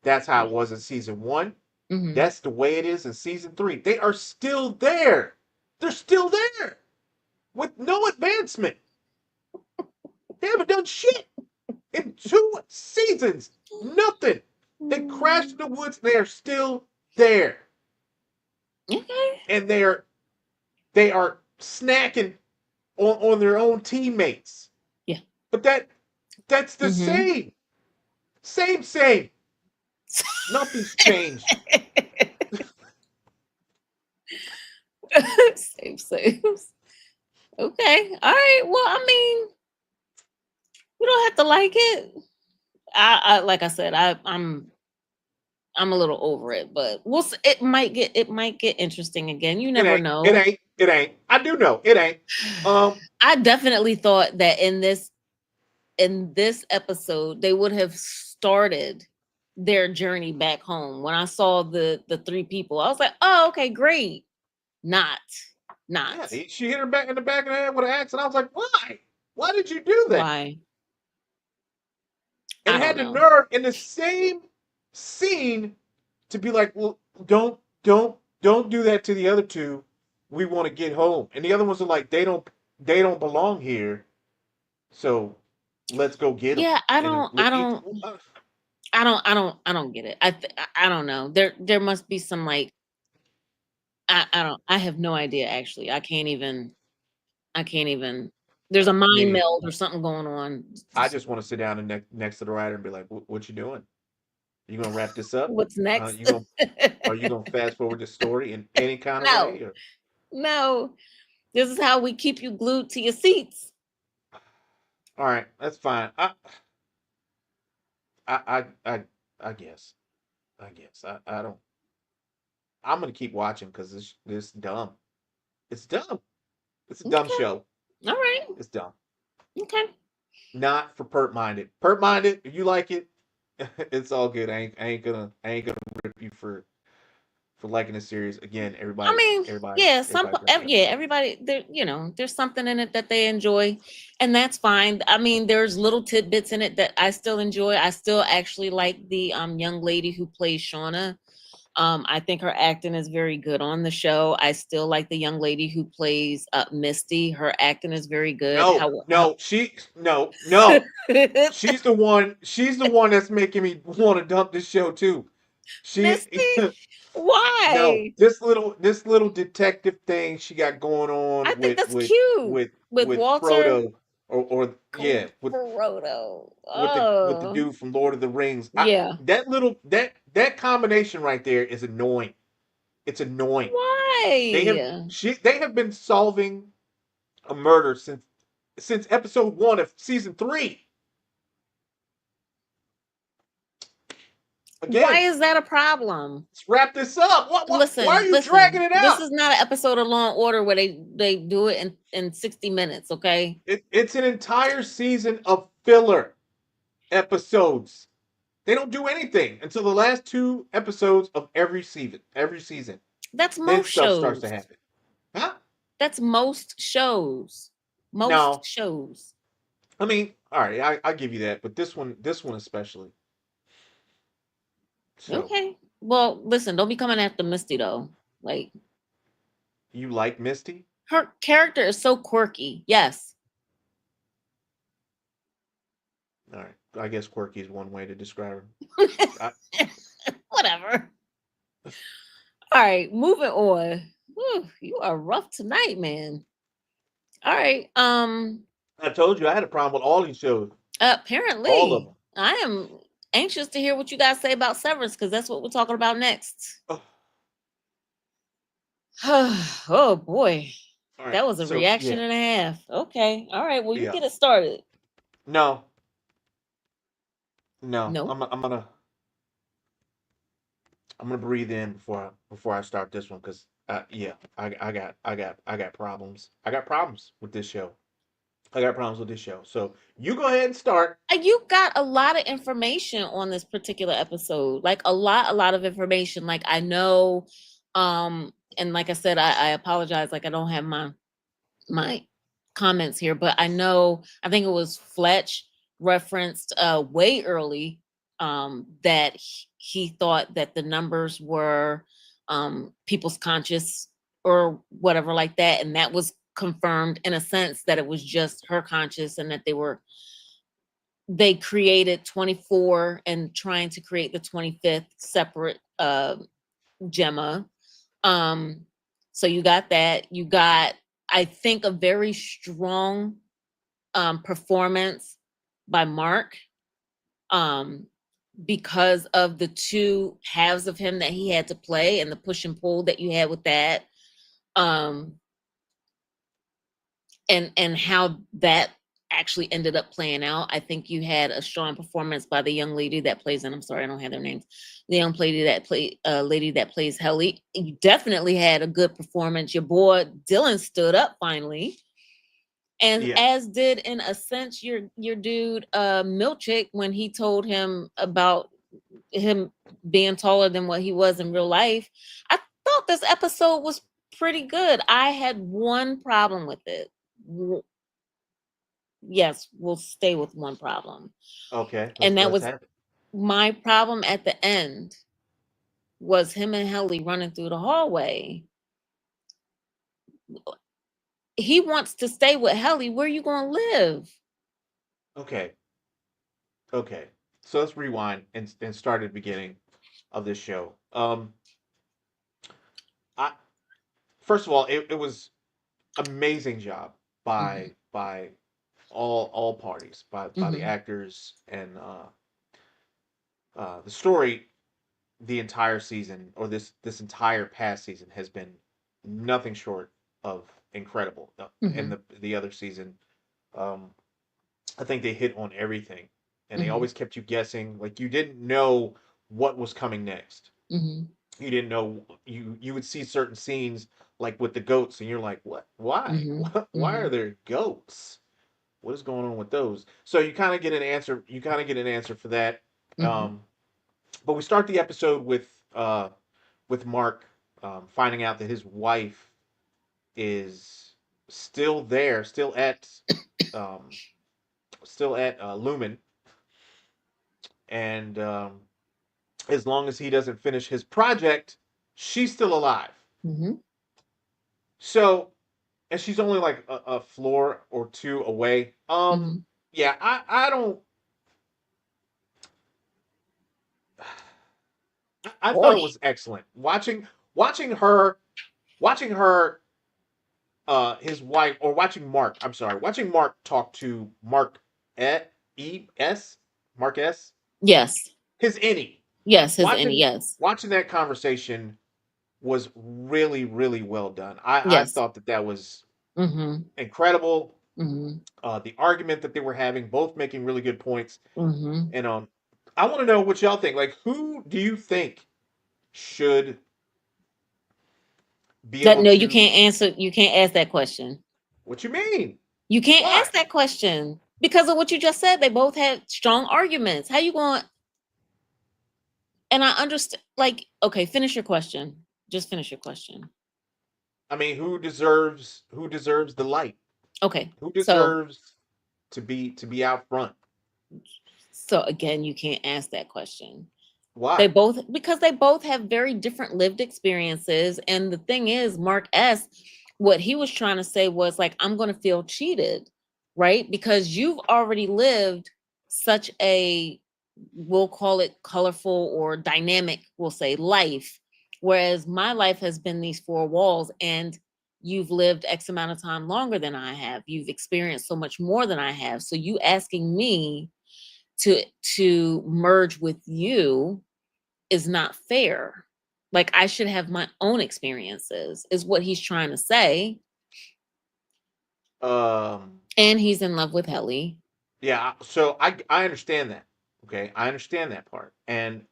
That's how it was in season 1. hmm That's the way it is in season 3. They are still there. They're still there with no advancement. They haven't done shit in 2 seasons. Nothing. They crashed in the woods. They are still there, okay, and they are snacking on their own teammates. yeah, But that's the hmm same. Nothing's changed. same, same. Okay, all right. Well, I mean, you don't have to like it. I like I said, I'm a little over it, but we'll see. It might get interesting again. You It never ain't. It know. ain't. It ain't. I do know it ain't. Um. I definitely thought that in this episode they would have started their journey back home. When I saw the three people, I was like, oh, okay, great. Not, not. Yeah. She hit her back in the back of the head with an axe, and I was like, why? Why did you do that? Why? And I had don't the know. nerve in the same scene to be like, well, don't do that to the other two. We want to get home. And the other ones are like, they don't belong here. So let's go get them. Yeah, I And don't, I don't, I don't get it. I don't know. There must be some, like, I don't, I have no idea actually. I can't even. There's a mind Meaning, meld or something going on. I just want to sit down and next to the writer and be like, "What you doing? You gonna wrap this up? What's next? You gonna Are you gonna fast forward the story in any kind of No, way?" Or no. This is how we keep you glued to your seats. all right, that's fine. I, I, I, I guess. I guess. I don't. I'm gonna keep watching because this dumb. It's dumb. It's a dumb Okay. show. All right. It's dumb. Okay. Not for perp minded. Perp minded. If you like it, it's all good. I ain't gonna rip you for liking the series. Again, I mean, yeah, everybody got their own yeah, thing. everybody there, there's something in it that they enjoy, and that's fine. I mean, there's little tidbits in it that I still enjoy. I still actually like the young lady who plays Shauna. I think her acting is very good on the show. I still like the young lady who plays Misty. Her acting is very good. No, How no, no. She's the one. She's the one that's making me want to dump this show too. She Misty? no, Why? this little detective thing she got going I on think that's cute with with Walter Frodo or yeah Frodo. with the Oh, dude from Lord of the Rings. yeah. That combination right there is annoying. It's annoying. Why? They have been solving a murder since episode 1 of season 3. Why Again, is that a problem? let's wrap this up. Why are Listen, you dragging listen. it This out? is not an episode of Law and Order where they do it in 60 minutes, okay? It's an entire season of filler episodes. They don't do anything until the last 2 episodes of every season. Every season, That's then most stuff starts to shows. happen. Huh? That's most shows. Most No, shows. I mean, all right, I give you that, but this one especially. So Okay. Well, listen, don't be coming after Misty though. Like you like Misty? her character is so quirky. Yes. All right, I guess quirky is one way to describe her. I, Whatever. All right, moving on. Whew, you are rough tonight, man. All right. I told you I had a problem with all these shows, all of Apparently, them. I am anxious to hear what you guys say about Severance because that's what we're talking about next. Oh, Oh boy, all right, that was a so reaction yeah, and a half. Okay, all right. Well, you yeah. get it started. No, no. No, I'm gonna breathe in before I start this one because yeah, I got problems. I got problems with this show. I got problems with this show. So you go ahead and start. you got a lot of information on this particular episode. Like a lot of information. Like I know, and like I said, I apologize. Like I don't have my comments here, but I know I think it was Fletch referenced way early that he thought that the numbers were people's conscious or whatever like that, and that was confirmed in a sense that it was just her conscious and that they created 24 and trying to create the 25th separate Gemma. um so you got that. You got, I think, a very strong performance by Mark, um, because of the two halves of him that he had to play and the push and pull that you had with that, um, and how that actually ended up playing out. I think you had a strong performance by the young lady that plays, and I'm sorry I don't have their names. The young lady that plays Helly. You definitely had a good performance. Your boy Dylan stood up finally, and Yeah, as did in a sense your dude Milchick when he told him about him being taller than what he was in real life. I thought this episode was pretty good. I had one problem with it. Yes, we'll stay with one problem. okay. And that Let's was have it. my problem at the end was him and Helly running through the hallway. He wants to stay with Helly. Where you gonna live? Okay, okay. So let's rewind and start at the beginning of this show. I First of all, it was amazing job. Mhm. by all parties, by the Mhm. actors and the story. The entire season, or this entire past season, has been nothing short of incredible. And Mhm. the other season, um, I think they hit on everything, and they Mhm. always kept you guessing. Like you didn't know what was coming next. Mhm. You didn't know you would see certain scenes like with the goats, and you're like, what? Why? Mhm. Why are Mhm. there goats? What is going on with those? So you kind of get an answer. You kind of get an answer for that. Mhm. Um, but we start the episode with Mark finding out that his wife is still there, um, still at Lumen, and as long as he doesn't finish his project, she's still alive. Mhm. So, and she's only like a floor or two away. Mhm. Yeah, I don't. I thought Boy. it was excellent watching her watching her his wife, or watching Mark. I'm sorry, watching Mark talk to Mark E S Mark S. Yes. His innie. Yes. His any. Watching Yes. watching that conversation was really well done. I Yes. thought that was Mhm. incredible. Mhm. The argument that they were having, both making really good points, Mhm. and I want to know what y'all think. Like, who do you think should be That able no, you to? can't answer. You can't ask that question. What you mean? You can't Why? ask that question because of what you just said. They both had strong arguments. How you going? And I understand. Like, okay, finish your question. Just finish your question. I mean, who deserves the light? Okay. Who So deserves to be out front? so again, you can't ask that question. They Why? both because they both have very different lived experiences. And the thing is, Mark S, what he was trying to say was like, I'm gonna feel cheated, right? Because you've already lived such a, we'll call it colorful or dynamic, we'll say life. Whereas my life has been these four walls, and you've lived X amount of time longer than I have. You've experienced so much more than I have. So you asking me to merge with you is not fair. Like I should have my own experiences, is what he's trying to say. Um, And he's in love with Helly. yeah. So I understand that. Okay, I understand that part, and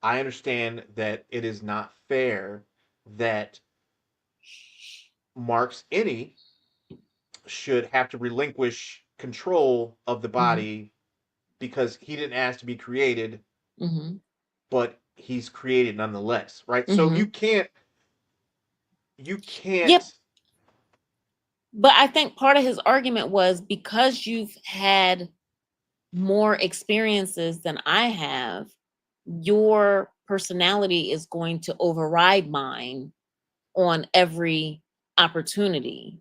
I understand that it is not fair that Mark's innie should have to relinquish control of the Hmm. body because he didn't ask to be created, Hmm. but he's created nonetheless, right? So Hmm. you Yep. can't. But I think part of his argument was because you've had more experiences than I have, your personality is going to override mine on every opportunity.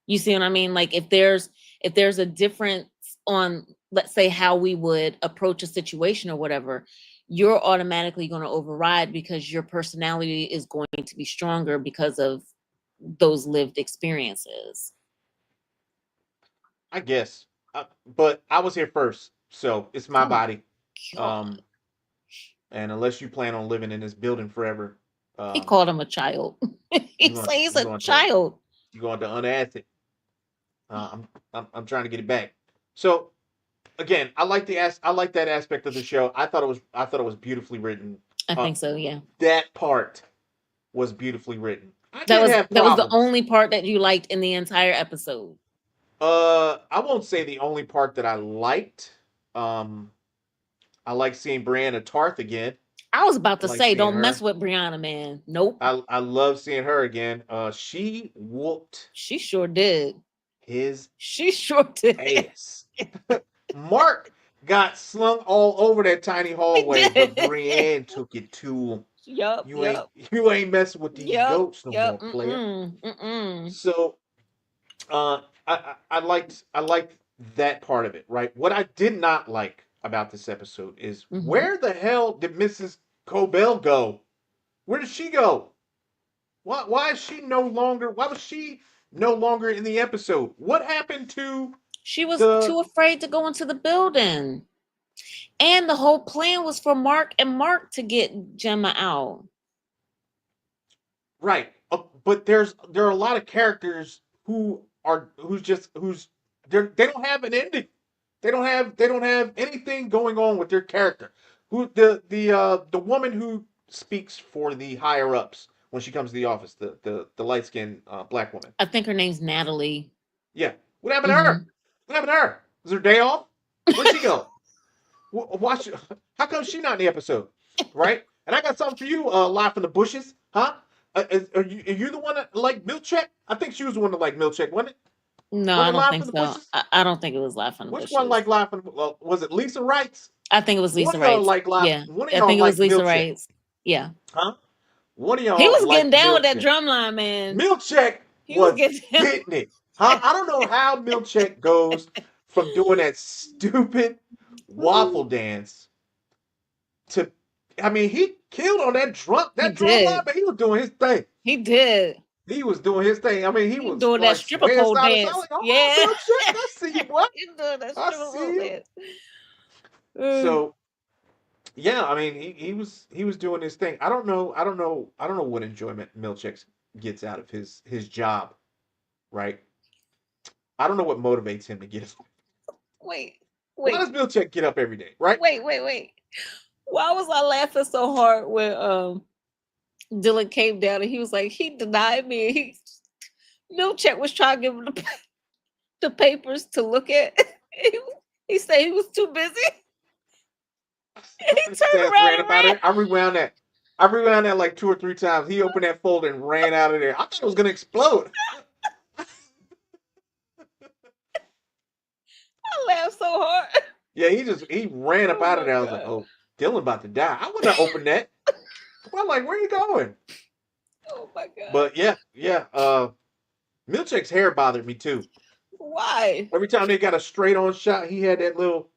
You see what I mean? Like if there's a difference on, let's say, how we would approach a situation or whatever, you're automatically going to override because your personality is going to be stronger because of those lived experiences. I guess, but I was here first, so it's my Oh my body. god. Um, and unless you plan on living in this building forever, He um, called him a child. you're He going says he's you're a going to child. you're going to unask it. I'm trying to get it back. So again, I like that aspect of the show. I thought it was beautifully written. I Uh, think so, yeah. that part was beautifully written. I did have That was the problems. only part that you liked in the entire episode. I won't say the only part that I liked. Um, I like seeing Brianna Tarth again. I was about I to like say, seeing don't mess her. with Brianna, man. Nope. I love seeing her again. She whooped She sure did. his She sure did. ass. Mark got slung all over that tiny He hallway, but did. Brienne took it to him. Yup, You ain't yup, you ain't messing with these yup, goats no yup. more, player. Mm-mm, mm-mm. So I liked that part of it, right? What I did not like about this episode is Mm-hmm. where the hell did Mrs. Cobell go? Where did she go? Why is she no longer? Why was she no longer in the episode. What happened to She was the too afraid to go into the building. And the whole plan was for Mark and Mark to get Gemma out. right? But there are a lot of characters who's they don't have an ending. They don't have anything going on with their character. Who the woman who speaks for the higher ups when she comes to the office, the light skinned black woman. I think her name's Natalie. Yeah. What happened to her? Hmm. What happened to her? Was her day off? Where'd she go? Watch. How come she not in the episode? Right? And I got something for you, live from the bushes, huh? Are you the one that liked Milkcheck? I think she was the one that liked Milkcheck, wasn't it? No, I Wasn't it don't live think from the so. bushes? I don't think it was Life on the Which one Bushes. liked live from? Well, was it Lisa Wrights? I think it was One Lisa of y'all Wright. like live. Yeah, One of I y'all think it was like Lisa Milkcheck, Wright. Yeah, huh? One of he y'all was getting like down with that Milkcheck. drum line, man. Milkcheck He was was getting down. hitting it, huh? I don't know how Milkcheck goes from doing that stupid waffle dance to. I mean, he killed on He that drum line, did. but he was doing his thing. He did. He was doing his thing. I mean, he He was doing that like stripper swaying pole side to side. dance. Like, hold Yeah, on, Milkcheck, I see you, boy. he doing that I stripper see pole you. dance. So yeah, I mean, he was doing his thing. I don't know what enjoyment Milchick gets out of his job, right? I don't know what motivates him to get. Wait, Why wait, does Milchick get up every day, right? wait. Why was I laughing so hard when Dylan came down and he was like, he denied me. Milchek was trying to give him the papers to look at. He said he was too busy. And he His turned ass around ran and up out of ran. there. I rewound that. I rewound that like 2 or 3 times. He opened that folder and ran out of there. I thought it was gonna explode. I laughed so hard. Yeah, he ran up Oh out of my there. I was like, god. oh, Dylan about to die. I wouldn't have opened that. I'm like, where are you going? Oh my god. But yeah. Milchick's hair bothered me too. Why? Every time they got a straight on shot, he had that little,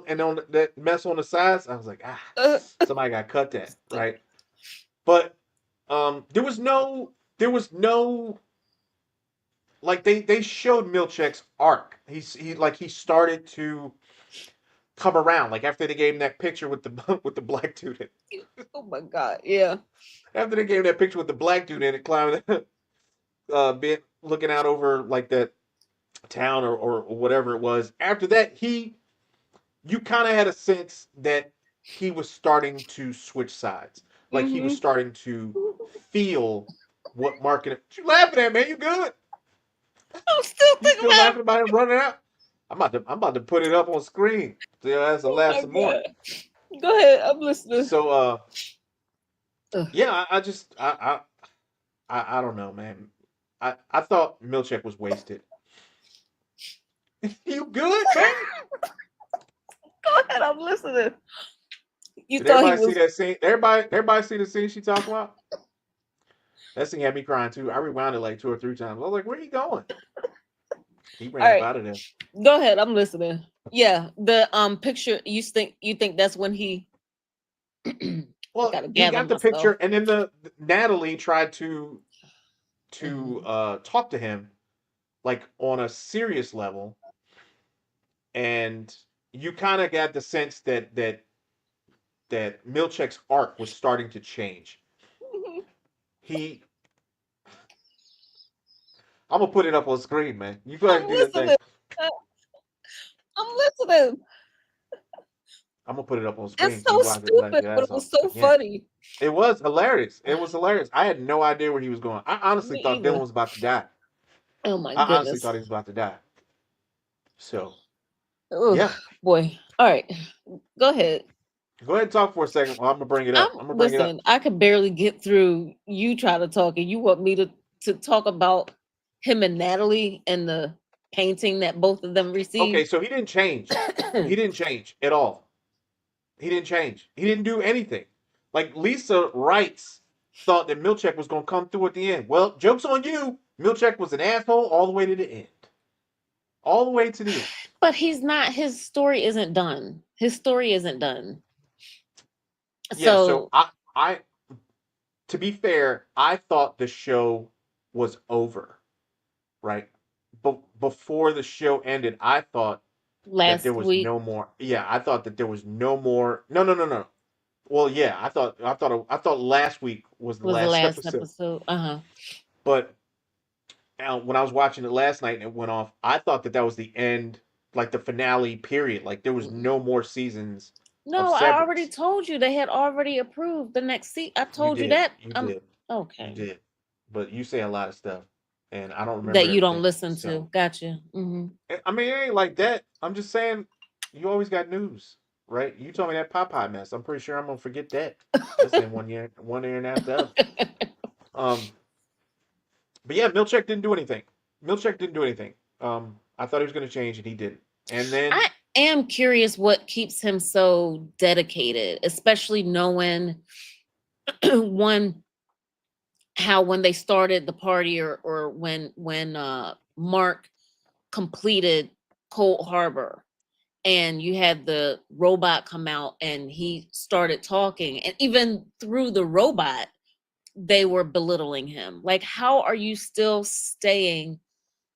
and on that mess on the sides. I was like, Uh, somebody got cut that, right? But there was no like they showed Milchick's arc. He started to come around. Like after they gave him that picture with the with the black dude in it. oh my god. Yeah. After they gave him that picture with the black dude in it, climbing, being looking out over like that town or whatever it was. After that, you kind of had a sense that he was starting to switch sides. Like he was Hmm. starting to feel what market. What you laughing at, man? You good? I'm still You thinking still about. laughing about him running out? I'm about to put it up on screen so your ass will Oh laugh my some more. god. Go ahead. I'm listening. So Ugh. yeah, I just I don't know, man. I thought Milchick was wasted. You good, man? Go ahead. I'm listening. You Did thought he everybody see was. that scene? Everybody see the scene she talking about? That scene had me crying too. I rewound it like 2 or 3 times. I was like, "Where are you going?" He All ran up right. out of there. Go ahead. I'm listening. Yeah. The picture. You think that's when he. Well, Gotta he gather got the myself. picture, and then the Natalie tried to Mhm. talk to him like on a serious level, and you kind of got the sense that Milchick's arc was starting to change. He, I'm gonna put it up on screen, man. You go ahead I'm and do your thing. listening. Uh, I'm listening. I'm gonna put it up on It's screen so you so watch it like stupid, your but ass it off was so again. funny. It was hilarious. It was hilarious. I had no idea where he was going. I Me honestly thought Dylan either. was about to die. Oh my I honestly goodness. thought he was about to die. So Oh yeah, boy. All right. Go ahead. go ahead and talk for a second. Well, I'm gonna bring it I'm up. I'm gonna bring it up. listen. I could barely get through you trying to talk, and you want me to talk about him and Natalie and the painting that both of them Okay, received. so he didn't change. He didn't change at all. He didn't change. He didn't do anything. Like Lisa writes thought that Milchick was gonna come through at the end. Well, joke's on you. Milchick was an asshole all the way to the end. All the way to the end. But he's not. His story isn't done. His story isn't done. Yeah, so So I to be fair, I thought the show was over. right? But before the show ended, I thought that there Last was week no more. Yeah, I thought that there was no more. No, no, no, no. Well, yeah, I thought last week was the was the last last episode. episode. Uh-huh. But when I was watching it last night and it went off, I thought that that was the end, like the finale period. Like there was no more seasons of No, I already Severance. told you they had already approved the next seat. I You told you did, that. you did, you Okay. did. But you say a lot of stuff, and I don't remember That you don't everything. listen So to. Gotcha. I mean, it ain't like that. I'm just saying, you always got news, right? You told me that Popeye mess. I'm pretty sure I'm gonna forget that. That's in 1 year, 1 year and a half the other. Um, but yeah, Milchek didn't do anything. Milchek didn't do anything. I thought he was gonna change, and he didn't. And then I am curious what keeps him so dedicated, especially knowing one how when they started the party or when Mark completed Cold Harbor and you had the robot come out and he started talking and even through the robot they were belittling him. Like how are you still staying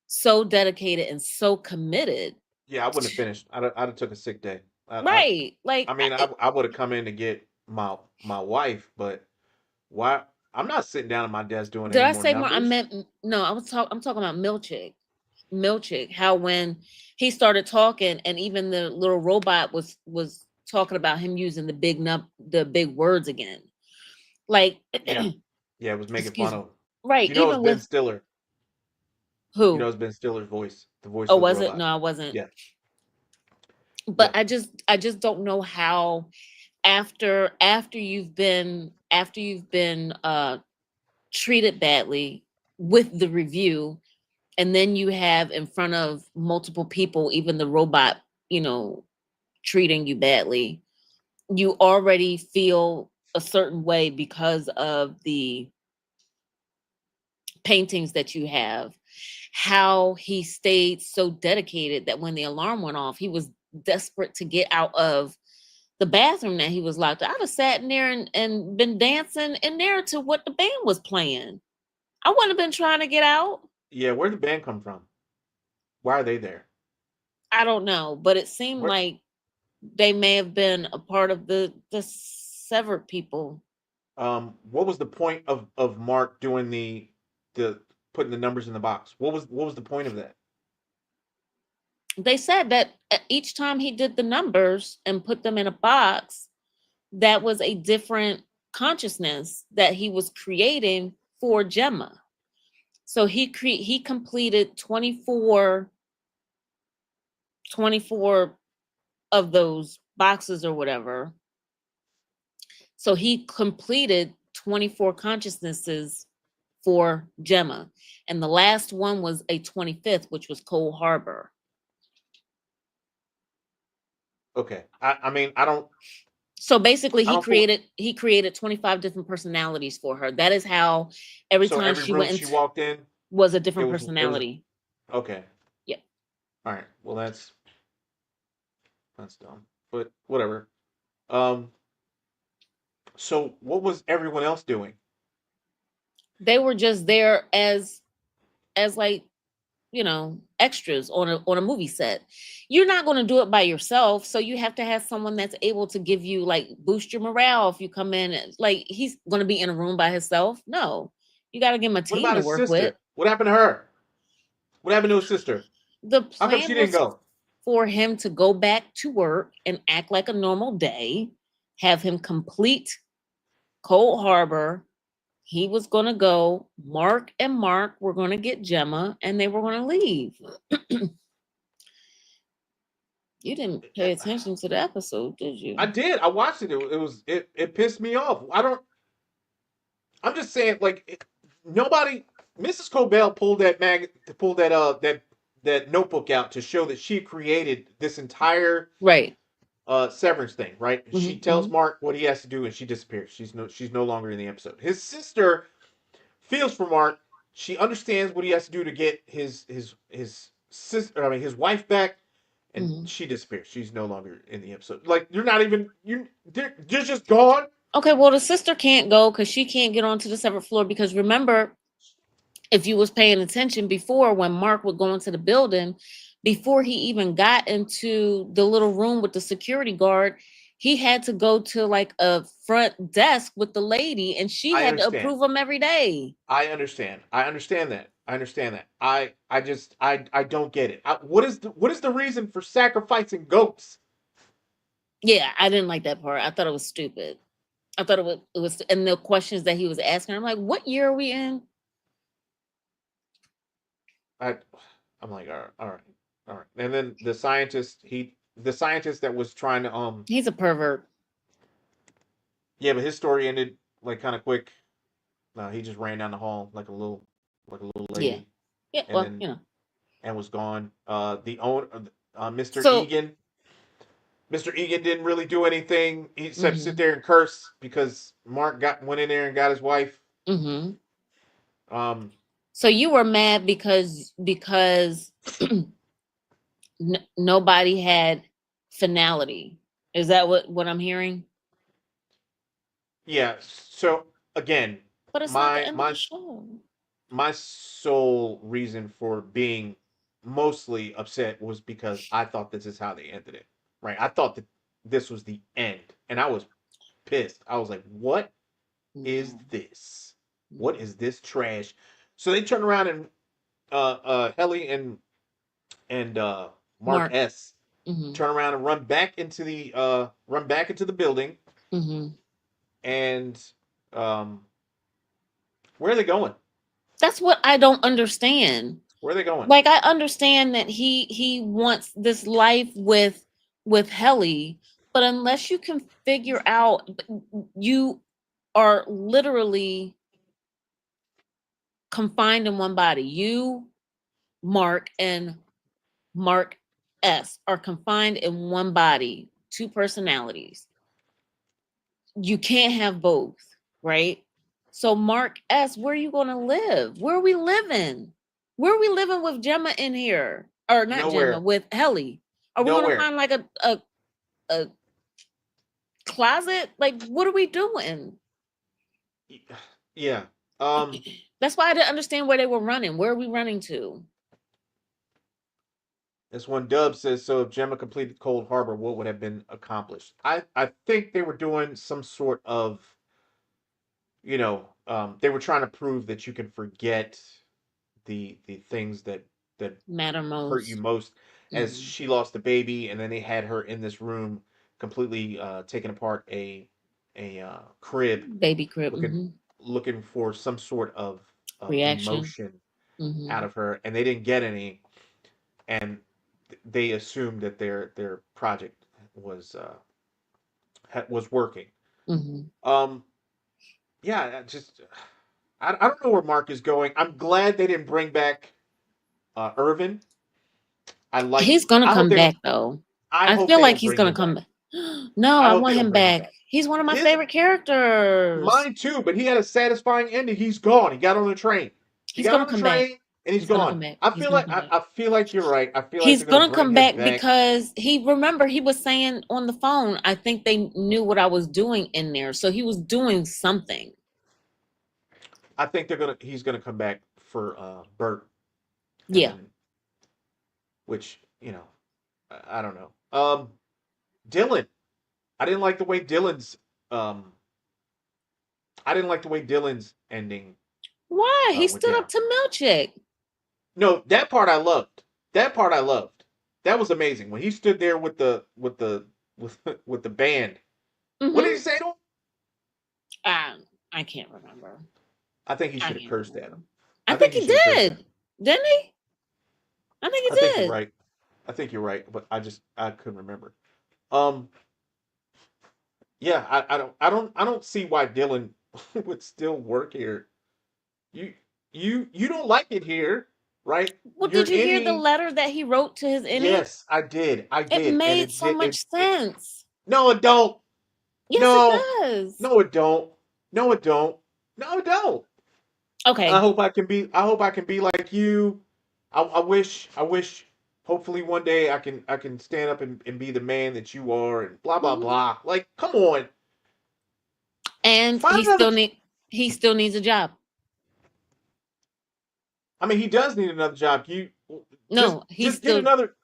so dedicated and so committed? yeah, I wouldn't have finished. I'd have took a sick day. Right. I mean, I would have come in to get my wife, but why? I'm not sitting down at my desk doing Did any I more say more? I numbers. meant no. I'm talking about Milchick. Milchick. How when he started talking, and even the little robot was talking about him using the big words again. Like, Yeah, yeah, it was making excuse fun me. of. Right. You know, it's Even Ben with Stiller. You know, who? it's Ben Stiller's voice, the voice Oh, of the was it? robot. No, I wasn't. Yeah, But yeah, I just don't know how after you've been treated badly with the review and then you have in front of multiple people even the robot you know treating you badly, you already feel a certain way because of the paintings that you have. How he stayed so dedicated that when the alarm went off he was desperate to get out of the bathroom that he was locked. I'd have sat in there and been dancing in there to what the band was playing. I wouldn't have been trying to get out. yeah. Where'd the band come from? Why are they there? I don't know, but it seemed What? like they may have been a part of the severed people. What was the point of Mark doing the putting the numbers in the box? What was the point of that? They said that each time he did the numbers and put them in a box, that was a different consciousness that he was creating for Gemma. So he completed 24 of those boxes or whatever. So he completed 24 consciousnesses for Gemma. And the last one was a 25th, which was Cold Harbor. Okay, I mean, So basically I don't feel. he created 25 different personalities for her. That is how every So time every she room went she into walked in, was a it different was personality. okay. Yeah. All right. Well, that's dumb, but whatever. Um. So what was everyone else doing? They were just there as like extras on a movie set. You're not going to do it by yourself, so you have to have someone that's able to give you like boost your morale if you come in like he's going to be in a room by himself. No, you got to give him a What team about to his work with. sister? What happened to her? What happened to his sister? The How come she plan didn't was go? for him to go back to work and act like a normal day, have him complete Cold Harbor. He was going to go. Mark were going to get Gemma and they were going to leave. You didn't pay attention to the episode, did I you? did. I watched it. It pissed me off. I don't. I'm just saying, like nobody. Mrs. Cobell pulled that notebook out to show that she created this entire Right. Severance thing, right? She Hmm. tells Hmm. Mark what he has to do, and she disappears. She's no longer in the episode. His sister feels for Mark. She understands what he has to do to get his sister, I mean his wife back, and Hmm. she disappears. She's no longer in the episode. Like you're not even you're just gone. Okay, well, the sister can't go because she can't get onto the separate floor because remember, if you was paying attention before, when Mark would go into the building, before he even got into the little room with the security guard, he had to go to like a front desk with the lady, and she I had to understand. approve him every day. I understand. I understand that. I understand that. I just I don't get it. What is the reason for sacrificing goats? Yeah, I didn't like that part. I thought it was stupid. I thought it was, and the questions that he was asking, I'm like, what year are we in? I I'm like, all right, all right, all right. And then the scientist that was trying to He's a pervert. yeah, but his story ended like kind of quick. He just ran down the hall like a little Yeah. lady, Yeah, and well, then and was gone. The owner, Mr. so Egan, Mr. Egan didn't really do anything. He said sit mhm, there and curse because Mark went in there and got his wife. mhm. Um, So you were mad because nobody had finality. Is that what I'm hearing? yeah. So again, But it's not the my end of my the show. my sole reason for being mostly upset was because I thought this is how they ended it. Right? I thought that this was the end, and I was pissed. I was like, "What is No, this? What no. is this trash?" So they turn around and Helly and Mark Mark. S Mhm. turn around and run back into the building, Mhm. and um, where are they going? That's what I don't understand. Where are they going? Like, I understand that he wants this life with Helly, but unless you can figure out, you are literally confined in one body. You, Mark, and Mark S are confined in one body, two personalities. You can't have both, right? So Mark S, where are you going to live? Where are we living? Where are we living with Gemma in here? Or not Gemma, Nowhere. with Helly? Are we going to Nowhere. find like a closet? Like, what are we doing? Yeah. Um. That's why I didn't understand where they were running. Where are we running to? This one Dub says, so if Gemma completed Cold Harbor, what would have been accomplished? I think they were doing some sort of, they were trying to prove that you can forget the things that Matter hurt you most. most, as Mhm. she lost the baby, and then they had her in this room completely taking apart a crib, Baby crib. looking looking for some sort of Reaction. emotion out Hmm. of her, and they didn't get any, and they assumed that their project was working. Hmm. Um, yeah, just I don't know where Mark is going. I'm glad they didn't bring back Irvin. He's gonna I hope come they don't. back though. I I hope feel they like don't he's bring gonna him come back. back. No, I I hope they want don't him bring him back. back. He's one of my His favorite characters. Mine too, but he had a satisfying ending. He's gone. He got on the train. He He's got gonna on the come back. train and he's He's gonna gone. come back. I He's feel gonna like come I, back. I feel like you're right. I feel like He's they're gonna gonna bring come him back back. because he was saying on the phone, I think they knew what I was doing in there. So he was doing something. I think he's gonna come back for Bert, and Yeah. then which I don't know. Dylan. I didn't like the way Dylan's um I didn't like the way Dylan's ending Why? He went stood down. up to Milchick. No, that part I loved. That part I loved. That was amazing when he stood there with with the band. What did he Mm-hmm. say to him? I can't remember. I think he I should have can't cursed at remember. him. I I think think he he should have cursed at did. him. Didn't he? I think I he think you're did. right. I think you're right, but I couldn't remember. Um, yeah, I don't see why Dylan would still work here. You you don't like it here, right? Well, You're did you hear the any. letter that he wrote to his innie? Yes, I did. I It did, and made it so did. much It sense. no, it don't. Yes, it No, does. no, it don't. No, it don't. No, it don't. I Okay. hope I can be. I hope I can be like you. I wish. I wish. Hopefully, one day I can stand up and be the man that you are, and blah blah Mhm. blah. Like, come on, And find another. he still needs a job. I mean, he does need another job. You No, just get another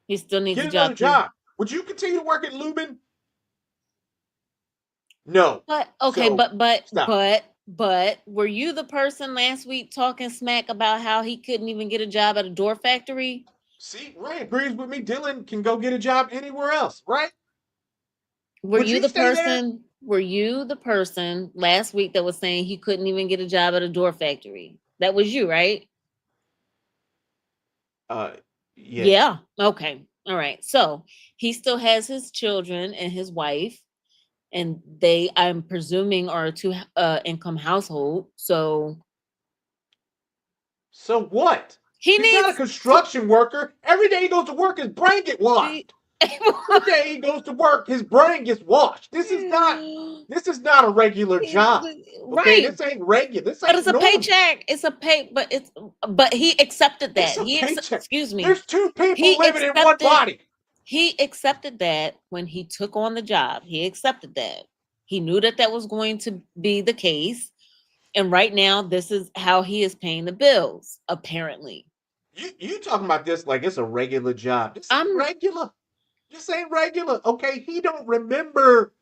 he still needs get a another job too. job. Would you continue to work at Lubin? No. But okay, So stop. but were you the person last week talking smack about how he couldn't even get a job at a door factory? See, Ray agrees with me. Dylan can go get a job anywhere else, right? Were Would you you the stay there? person? Were you the person last week that was saying he couldn't even get a job at a door factory? That was you, right? Uh, yes. Yeah. Okay. All right. So he still has his children and his wife, and they, I'm presuming, are a two income household. So So what? he He's not a needs to construction worker. Every day he goes to work, his brain get be. washed. Every day he goes to work, his brain gets washed. This is not a regular job. Okay, Right. this ain't regular. This But ain't it's a normal. paycheck. It's a pay, but he accepted It's that. a paycheck. Excuse me. There's two people He living in one accepted body. he accepted that when he took on the job. He accepted that. He knew that that was going to be the case. And right now, this is how he is paying the bills, apparently. You talking about this like it's a regular job. This ain't I'm regular. This ain't regular. Okay, he don't remember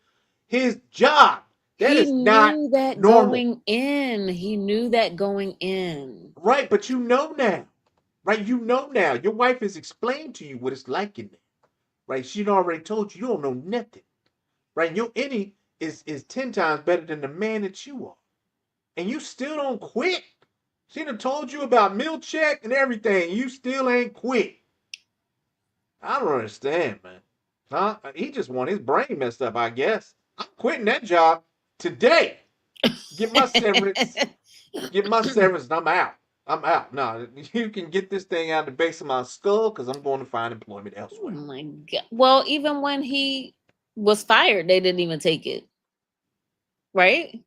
his job. That He is not knew that normal. going in. He knew that going in. Right, but you know now. Right, you know now. Your wife has explained to you what it's like in there. Right, she'd already told you you don't know nothing. Right, your any is 10 times better than the man that you are. And you still don't quit. She done told you about meal check and everything. You still ain't quit. I don't understand, man. Huh? He just want his brain messed up, I guess. I'm quitting that job today. Get my severance. Get my severance and I'm out. I'm out. No, you can get this thing out of the base of my skull because I'm going to find employment Oh elsewhere. my God. Well, even when he was fired, they didn't even take it, right?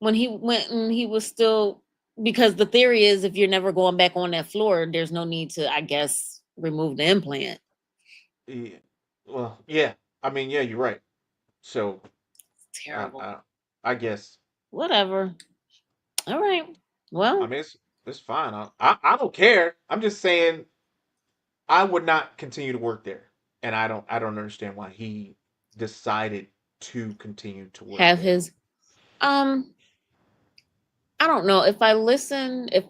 When he went and he was still, because the theory is if you're never going back on that floor, there's no need to, I guess, remove the implant. Yeah. Well, yeah. I mean, yeah, you're right. So, It's I, terrible. I, I guess. Whatever. All right. I Well, mean, it's fine. I don't care. I'm just saying I would not continue to work there, and I don't understand why he decided to continue to work have there. his um I don't know if I listen if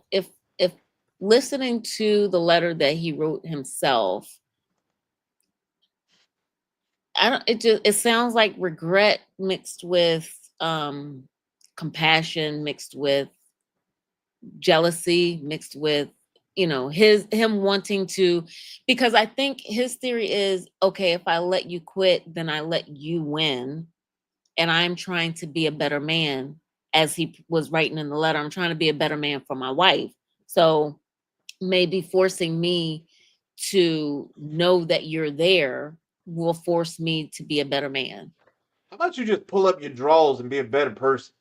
listening to the letter that he wrote himself, I don't it sounds like regret mixed with compassion mixed with jealousy mixed with him wanting to, because I think his theory is, okay, if I let you quit, then I let you win, and I'm trying to be a better man. As he was writing in the letter, I'm trying to be a better man for my wife. So maybe forcing me to know that you're there will force me to be a better man. How about you just pull up your drawers and be a better person,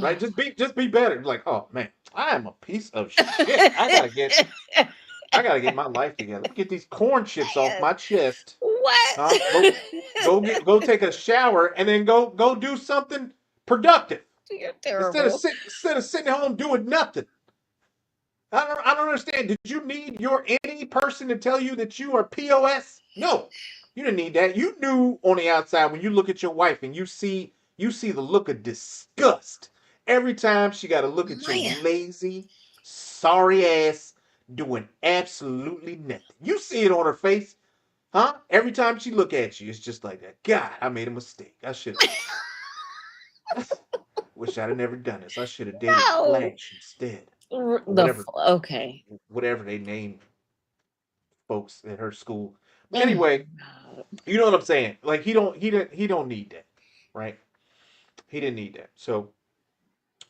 right? Ugh. Just be better. Like, oh man, I am a piece of shit. I gotta get my life together. Let me get these corn chips off my chest. What? Huh? Go take a shower and then go do something productive You're instead of terrible. sitting home doing nothing. I don't understand. Did you need your any person to tell you that you are POS? No, you didn't need that. You knew on the outside when you look at your wife and you see the look of disgust every time she got to look at your Man. lazy, sorry ass doing absolutely nothing. You see it on her face, huh? Every time she look at you, it's just like that. God, I made a mistake. I should wish I'd have never done this. I should have dated No. Flash instead, or The whatever okay. whatever they name folks at her school. But Oh, anyway, God. you know what I'm saying? Like he don't need that, right? He didn't need that. So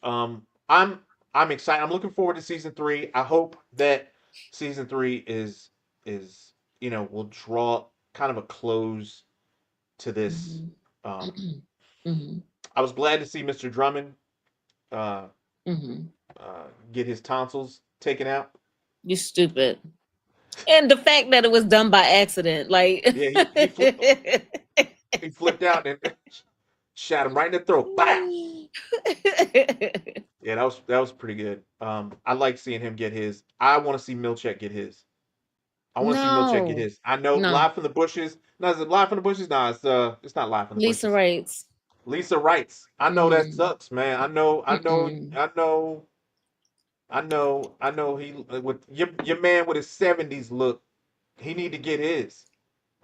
I'm excited. I'm looking forward to season 3. I hope that season 3 is will draw kind of a close to this. Mhm. Um Mhm. I was glad to see Mr. Drummond uh Mhm. get his tonsils taken out. You stupid. And the fact that it was done by accident, like Yeah, he flipped out and Shot him right in the throat. Bow. Yeah, that was pretty good. I like seeing him get his. I want to see Milchek get his. I want to see Milchek get No, his. I know no. Live from the Bushes. No, is it Live from the Bushes? No, it's not Live from the Lisa Bushes. writes. Lisa writes. I know that Mm, sucks, man. I know. I know. mm-mm. I know. I know. I know. He with your man with his 70s look. He need to get his.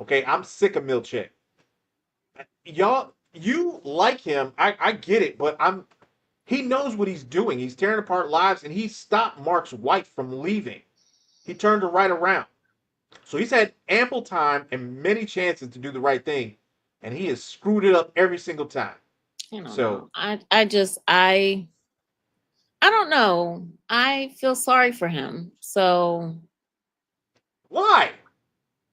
Okay, I'm sick of Milchek. Y'all, you like him. I get it, but he knows what he's doing. He's tearing apart lives, and he stopped Mark's wife from leaving. He turned her right around. So he's had ample time and many chances to do the right thing, and he has screwed it up every single time. I don't So know. I don't know. I feel sorry for him. So why?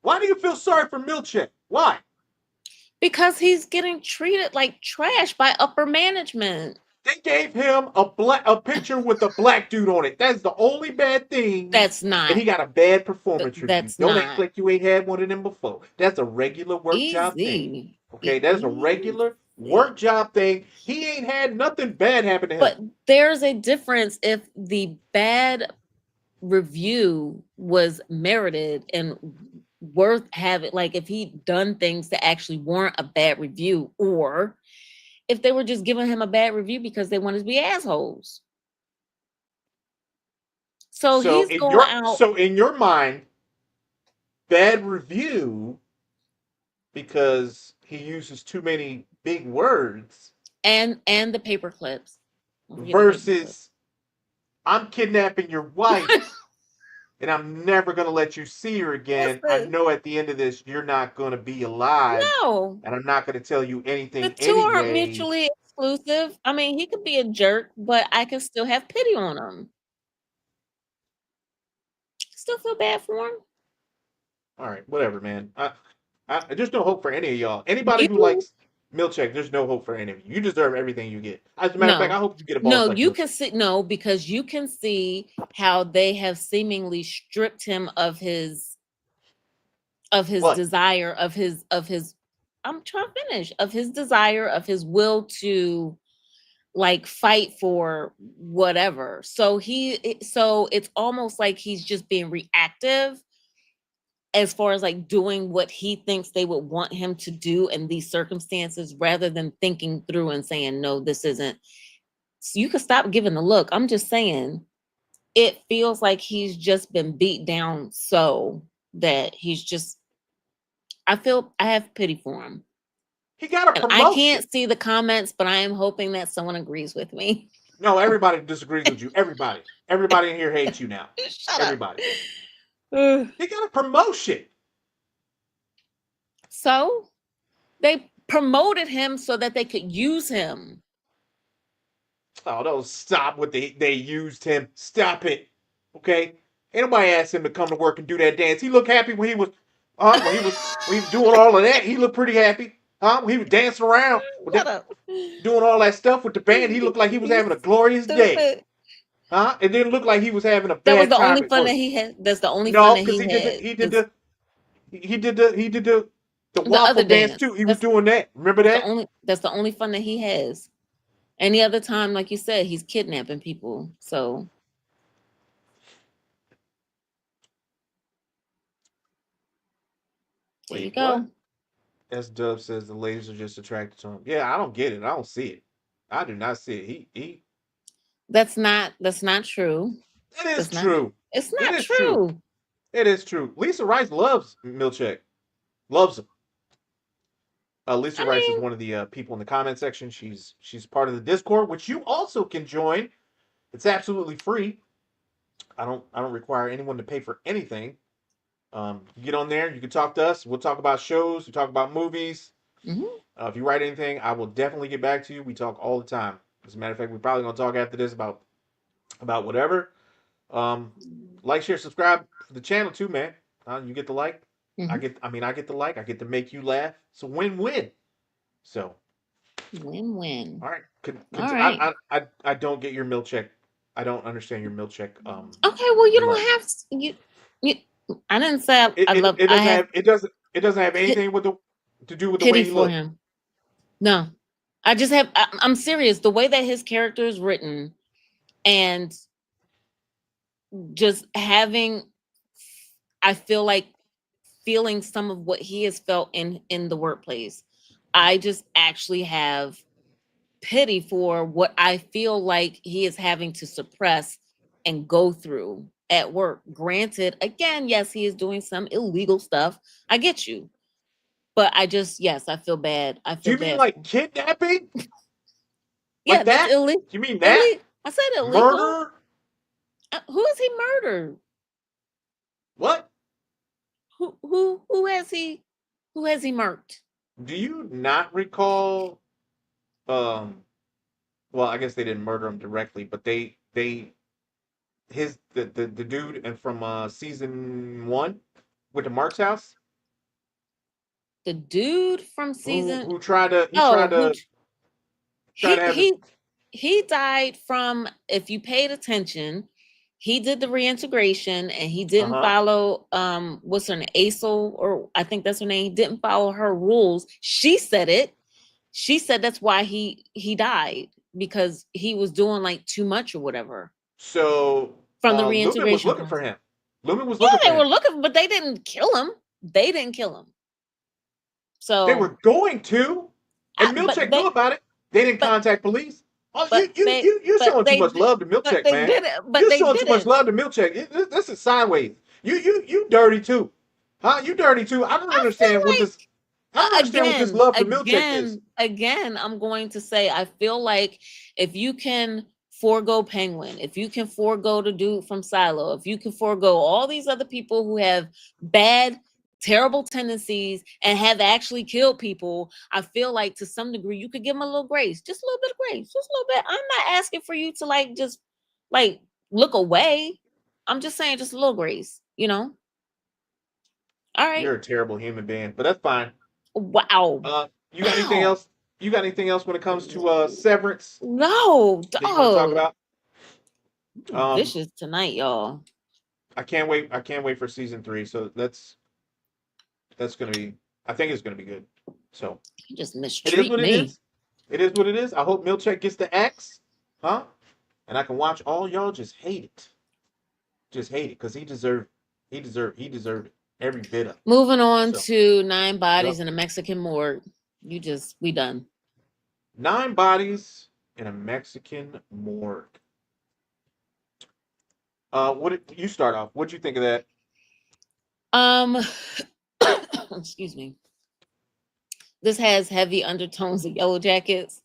Why do you feel sorry for Milchek? Why? because he's getting treated like trash by upper management. They gave him a picture with a black dude on it. That's the only bad thing. That's And not he got a bad performance review. that's Don't act not like you ain't had one of them before. That's a regular work job thing. easy. Okay, that's a regular work Easy. job thing. He ain't had nothing bad happen to him. But there's a difference if the bad review was merited and worth having, like if he'd done things to actually warrant a bad review, or if they were just giving him a bad review because they wanted to be assholes. So So he's in going your out so in your mind, bad review because he uses too many big words and the paper clips. Don't forget the paper clips. versus I'm kidnapping your wife and I'm never going to let you see her again. I Listen, know at the end of this, you're not going to be alive, no, and I'm not going to tell you the anything two aren't anyway. mutually exclusive. I mean, he could be a jerk, but I can still have pity on him. Still feel bad for him. All right, whatever, man. There's no hope for any of y'all. Anybody who You likes Milchek, there's no hope for any of you. You deserve everything you get. As a matter of fact, no, I hope you get a no, boss like you Milchek. can see no because you can see how they have seemingly stripped him of his What? desire of his I'm trying to finish of his desire of his will to like fight for whatever. So it's almost like he's just being reactive as far as like doing what he thinks they would want him to do in these circumstances rather than thinking through and saying no, this isn't. So you could stop giving the look. I'm just saying it feels like he's just been beat down so that he's just I have pity for him. He got a And I promotion. can't see the comments, but I am hoping that someone agrees with me. No, everybody disagrees with you. Everybody. Everybody in here hates you now. Shut up. Everybody. He got a promotion. So they promoted him so that they could use him. Oh, don't stop what they used him. Stop it. Okay? Ain't nobody asked him to come to work and do that dance. He looked happy when he was doing all of that. He looked pretty happy. When he was dancing around with Shut that, up. doing all that stuff with the band. He looked like he was You having a glorious day. stupid. It didn't look like he was having a That was bad the time only at fun that work. he had. That's the only fun No, that because he he did the had. he did Is the he did the the other waffle dance dance. too. He was doing that. Remember that? That's the only fun that he has. Any other time, like you said, he's kidnapping people. So there you Wait, go. what? S Dub says the ladies are just attracted to him. Yeah, I don't get it. I don't see it. I do not see it. He That's not true. it is That's not true. it's It not is true. true. It is true. Lisa Rice loves Milchek. Loves him. Lisa I Rice is mean, one of the people in the comment section. She's part of the Discord, which you also can join. It's absolutely free. I don't require anyone to pay for anything. You get on there, you can talk to us. We'll talk about shows, we talk about movies. mhm. If you write anything, I will definitely get back to you. We talk all the time. As a matter of fact, we're probably gonna talk after this about whatever. Um, like, share, subscribe for the channel too, man. You get the like. Mhm. I get the like. I get to make you laugh. It's a win-win. So, Win-win. all right. All right. I don't get your Milchek. I don't understand your Milchek Okay, well, you love. don't have you I didn't say It, I it, love it I doesn't have have it doesn't have pi- anything with the to do with the way pity he for looks. him. No. I just have. I'm serious. The way that his character is written, and just having, I feel like feeling some of what he has felt in the workplace. I just actually have pity for what I feel like he is having to suppress and go through at work. Granted, again, yes, he is doing some illegal stuff. I get you. But I just, yes, I feel bad. I Do feel you mean bad like for. kidnapping? Yeah, Like that's that? illegal. You mean that? Illegal. I said illegal. Murder? Who has he murdered? What? Who has he murked? Do you not recall? Um, well, I guess they didn't murder him directly, but they his the dude and from season one with the Mark's house The dude from who season. who tried to he tried Oh, who to try he to have his he he died from, if you paid attention, he did the reintegration and he didn't uh-huh. follow what's her name, Aisel, or I think that's her name. He didn't follow her rules. She said it. She said that's why he died, because he was doing like too much or whatever So from the Lumen was reintegration looking for process. him. Lumen was Yeah, looking for they were him. looking, but they didn't kill him. They didn't kill him. They So were going to, and but Milchek knew about it. They didn't but contact police. Oh, but you're but showing too they much love to but Milchek, they man. didn't but You're they showing too much didn't. love to Milchek. This is sideways. You dirty too, huh? You dirty too. I don't I feel understand what like, this. I don't understand what this again, love for Milchek is. I'm going to say, I feel like if you can forego Penguin, if you can forego the dude from Silo, if you can forego all these other people who have bad, terrible tendencies and have actually killed people, I feel like to some degree you could give them a little grace, just a little bit of grace, just a little bit. I'm not asking for you to like just like look away. I'm just saying, just a little grace, you know? All right. You're a terrible human being, but that's fine. Wow. You got anything Wow. else? You got anything else when it comes to Severance No, that you want to talk dog. about? Um, Vicious tonight, y'all. I can't wait. I can't wait for season three. So that's gonna be. I think it's gonna be good. So You just it is mistreat what it me. is. It is what it is. I hope Milchek gets the X, huh? And I can watch all y'all just hate it, just hate it, because he deserved it, every bit of it. Moving on So, to nine yep, bodies in a Mexican morgue. We done. 9 bodies in a Mexican morgue. You start off? What'd you think of that? Um, excuse me. This has heavy undertones of Yellow Jackets.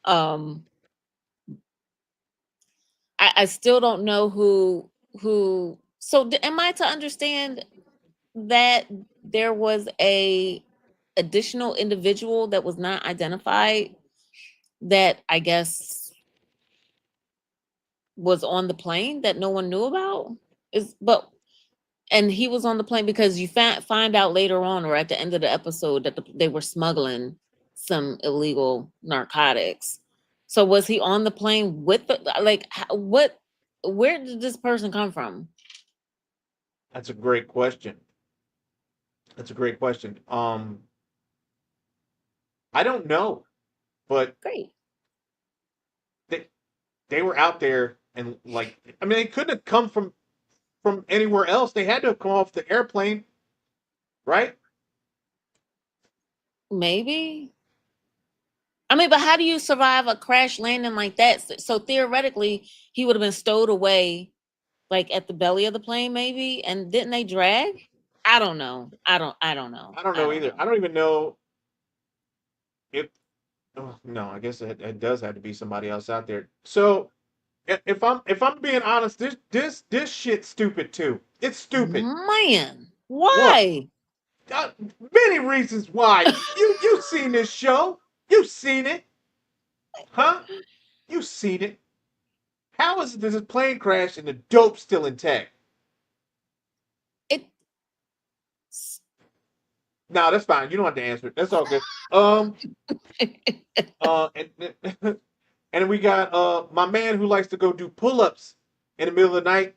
Um, I still don't know who. So, am I to understand that there was a additional individual that was not identified that I guess was on the plane that no one knew about? Is but and he was on the plane because you find out later on or at the end of the episode that they were smuggling some illegal narcotics. So was he on the plane with the, like what, where did this person come from? That's a great question. That's a great question. I don't know, but Great. they they were out there and like I mean they couldn't have come from anywhere else. They had to have come off the airplane, right? Maybe. I mean, but how do you survive a crash landing like that? So theoretically, he would have been stowed away like at the belly of the plane, maybe. And didn't they drag? I don't know. I don't know. I don't I know don't either. know. I don't even know if oh, no, I guess it does have to be somebody else out there. So if I'm being honest, this shit's stupid too. It's stupid. Man, What? why? Many reasons why. You seen this show? You seen it, huh? You seen it. How is it there's a plane crash and the dope's still intact? It No, that's fine. You don't have to answer it. That's all good. Um, and and then we got my man who likes to go do pull-ups in the middle of the night, right?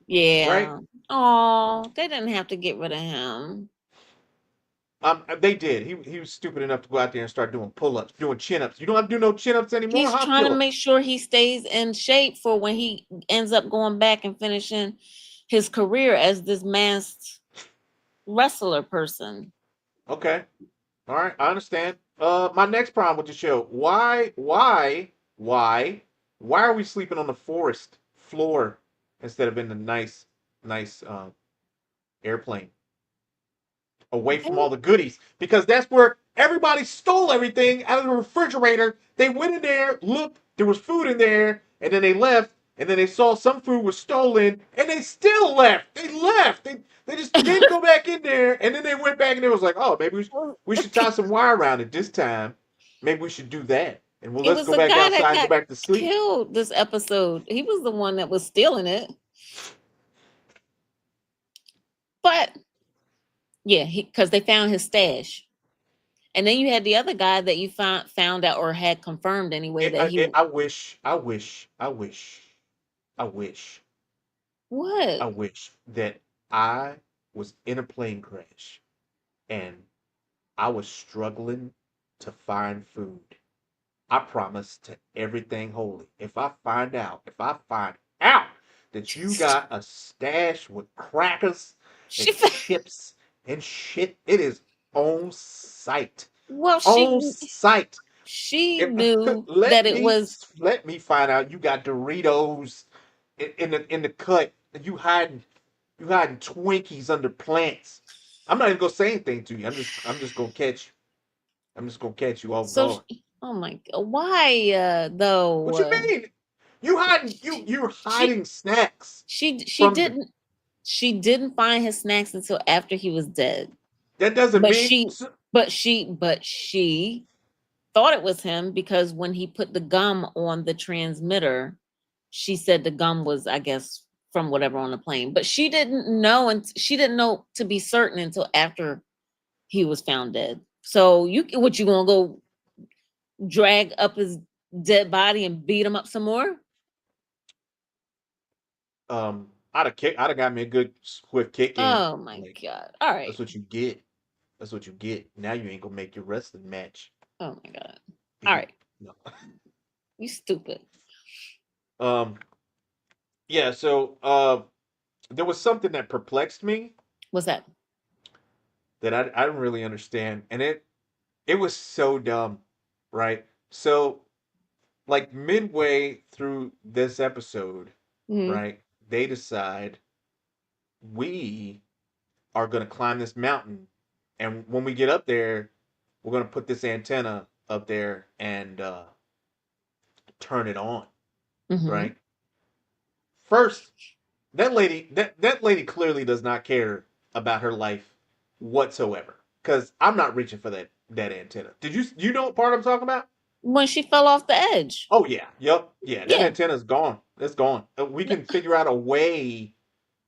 yeah. Oh, they didn't have to get rid of him. They did. He was stupid enough to go out there and start doing pull-ups, doing chin-ups. You don't have to do no chin-ups anymore, He's huh, trying to Philip? make sure he stays in shape for when he ends up going back and finishing his career as this masked wrestler person. Okay. All right, I understand. My next problem with the show: why are we sleeping on the forest floor instead of in the nice airplane away from all the goodies? Because that's where everybody stole everything out of the refrigerator. They went in there, looked, there was food in there, and then they left. And then they saw some food was stolen, and they still left. They left. They just didn't go back in there, and then they went back and it was like, oh, maybe we should tie some wire around it this time. Maybe we should do that. And well, It let's was go the back guy that outside and go got back to sleep. killed this episode. He was the one that was stealing it. But yeah, because they found his stash. And then you had the other guy that you found out or had confirmed anyway that he I wish what? I wish that I was in a plane crash and I was struggling to find food. I promise to everything holy. If I find out that you got a stash with crackers She and chips and shit, it is on sight. well On she sight. she If, knew that let it me was let me find out you got Doritos in the cut. And you hiding Twinkies under plants. I'm not even gonna say anything to you. I'm just gonna catch you. I'm just gonna catch you off so guard. oh my god, why though What you mean? You hiding you're she hiding snacks she she from the, didn't she didn't find his snacks until after he was dead. that doesn't But mean she thought it was him because when he put the gum on the transmitter, she said the gum was, I guess, from whatever on the plane. But she didn't know, and she didn't know to be certain until after he was found dead. So you gonna go drag up his dead body and beat him up some more? I'd have got me a good swift kick in. Oh my Like god! All that's right. what you get. That's what you get. Now you ain't gonna make your wrestling match. Oh my god! All You right. no. You stupid. Um yeah, so there was something that perplexed me What's that? that I didn't really understand. And it was so dumb, right? So like midway through this episode, Hmm. right, they decide we are going to climb this mountain. And when we get up there, we're going to put this antenna up there and turn it on, Hmm. right? First, that lady clearly does not care about her life whatsoever. Because I'm not reaching for that antenna. Did you know what part I'm talking about? When she fell off the edge. Oh yeah, yep, yeah. That Yeah. antenna's gone. It's gone. We No, can figure out a way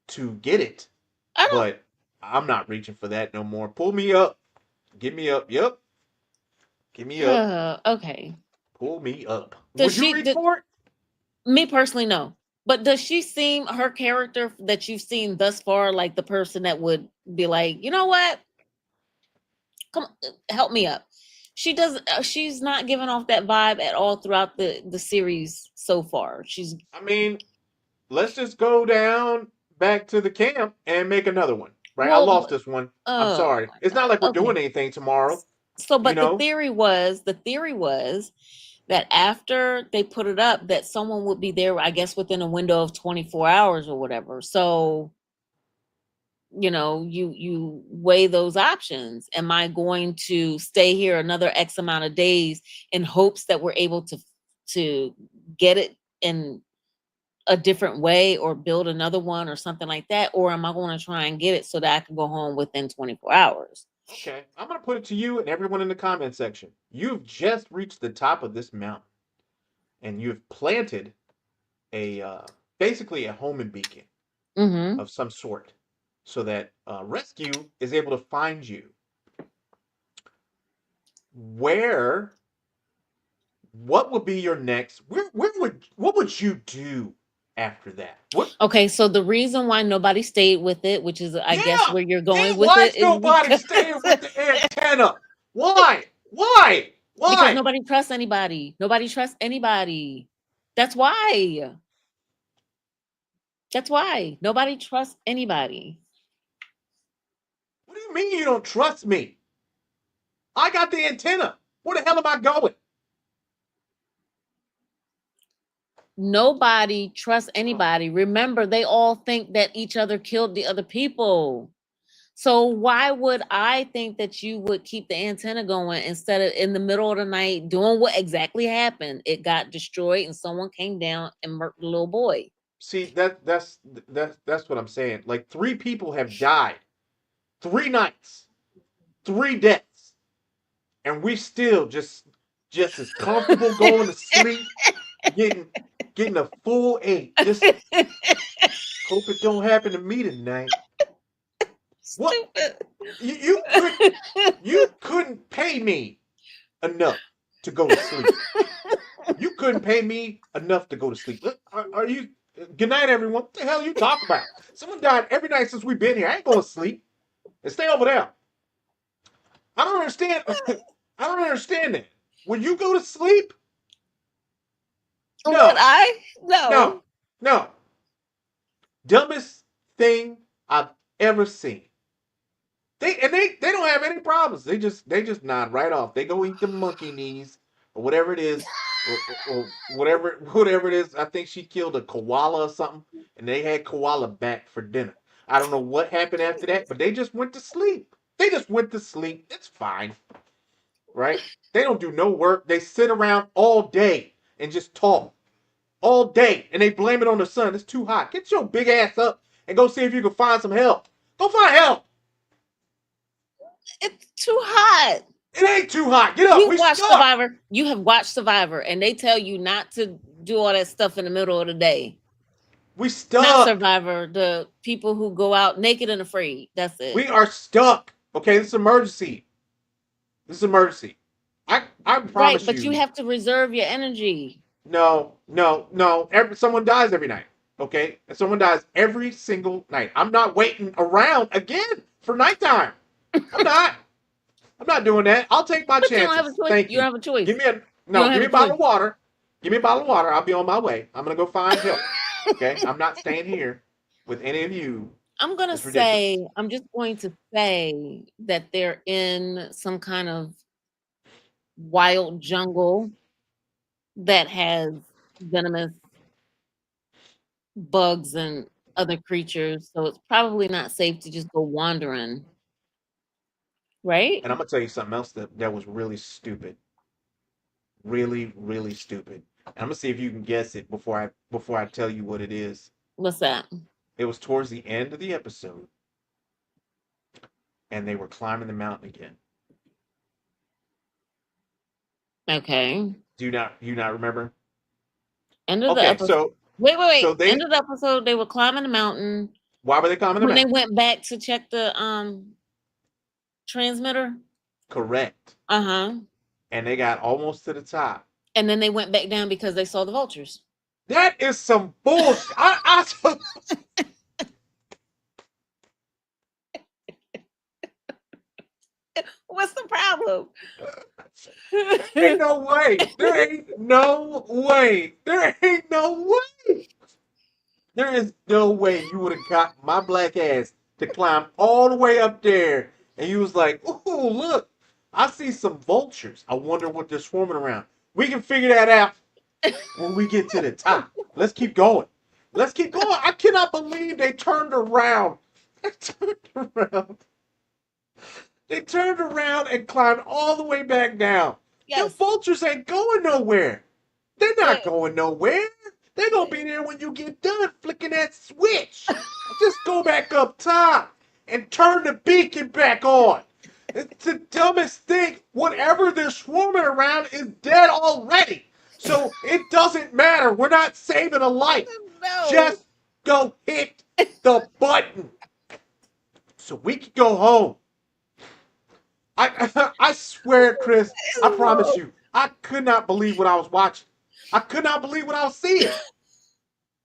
to get it, I don't. but I'm not reaching for that no more. Pull me up. Get me up. Yep. Get me up. Okay. Pull me up. Does Would you she? reach for it? Me personally, no. But does she seem her character that you've seen thus far like the person that would be like, you know what? Come, help me up. She does. She's not giving off that vibe at all throughout the series so far. She's I mean, let's just go down back to the camp and make another one. Right? I well. lost this one. I'm Oh sorry. my It's not god. like we're doing Okay. anything tomorrow. So, You but know. the theory was that after they put it up, that someone would be there, I guess, within a window of 24 hours or whatever. So, you weigh those options. Am I going to stay here another X amount of days in hopes that we're able to get it in a different way or build another one or something like that? Or am I going to try and get it so that I can go home within 24 hours? Okay. I'm gonna put it to you and everyone in the comment section. You've just reached the top of this mountain, and you've planted a basically a homing beacon Mm-hmm. of some sort, so that rescue is able to find you. Where? What would be your next? Where would what would you do after that. What? Okay, so the reason why nobody stayed with it, which is I guess Yeah, where you're yeah. going with Why it, is is nobody staying with the antenna? Why? Why? because Why? nobody trusts anybody. Nobody trusts anybody. That's why. That's why. Nobody trusts anybody. What do you mean you don't trust me? I got the antenna. Where the hell am I going? Nobody trusts anybody. Remember, they all think that each other killed the other people. So why would I think that you would keep the antenna going instead of in the middle of the night doing what exactly happened? It got destroyed and someone came down and murked the little boy. See, that's what I'm saying. Like 3 people have died, 3 nights, 3 deaths, and we still just as comfortable going to sleep, getting getting a full 8. Just hope it don't happen to me tonight. What? Stupid. You couldn't pay me enough to go to sleep. You couldn't pay me enough to go to sleep. Are you? Good night, everyone. What the hell are you talking about? Someone died every night since we've been here. I ain't going to sleep and stay over there. I don't understand. I don't understand that. When you go to sleep, Would no, I? no, No. no. Dumbest thing I've ever seen. They don't have any problems. They just nod right off. They go eat the monkey knees or whatever it is, or whatever it is. I think she killed a koala or something, and they had koala back for dinner. I don't know what happened after that, but they just went to sleep. They just went to sleep. It's fine, right? They don't do no work. They sit around all day and just talk all day, and they blame it on the sun. It's too hot. Get your big ass up and go see if you can find some help. Go find help. It's too hot. It ain't too hot. Get up. You We watch stuck. Survivor. You have watched Survivor, and they tell you not to do all that stuff in the middle of the day. We Not stuck. Survivor. The people who go out naked and afraid. That's it. We are stuck. Okay, this is emergency. This is emergency. I Right, promise but you you. have to reserve your energy. No, no, no. Someone dies every night. Okay, and someone dies every single night. I'm not waiting around again for nighttime. I'm not. I'm not doing that. I'll take my But you don't have a chances. choice. Thank You don't you. have a choice. Give me a You no. don't Give have me a a bottle choice. of water. Give me a bottle of water. I'll be on my way. I'm gonna go find help. Okay, I'm not staying here with any of you. It's ridiculous. I'm just going to say that they're in some kind of wild jungle that has venomous bugs and other creatures. So it's probably not safe to just go wandering, right? And I'm gonna tell you something else that was really stupid. Really, really stupid. And I'm gonna see if you can guess it before I tell you what it is. What's that? It was towards the end of the episode, and they were climbing the mountain again. Okay. Do you not remember? End of the Okay, episode. so Wait. so End they of the episode, they were climbing the mountain. why were they climbing the When they mountain? went back to check the transmitter. Correct. Uh-huh. And they got almost to the top. And then they went back down because they saw the vultures. That is some bullshit. What's the problem? Ain't no way. There ain't no way. There ain't no way. There is no way you would have got my black ass to climb all the way up there. And you was like, ooh, look, I see some vultures. I wonder what they're swarming around. We can figure that out when we get to the top. Let's keep going. Let's keep going. I cannot believe they turned around. They turned around. They turned around and climbed all the way back down. The Yes. vultures ain't going nowhere. They're not They- going nowhere. They're gonna be there when you get done flicking that switch. Just go back up top and turn the beacon back on. It's the dumbest thing. Whatever they're swarming around is dead already. So it doesn't matter. We're not saving a life. No. Just go hit the button so we can go home. I swear, Chris, I promise you, I could not believe what I was watching. I could not believe what I was seeing.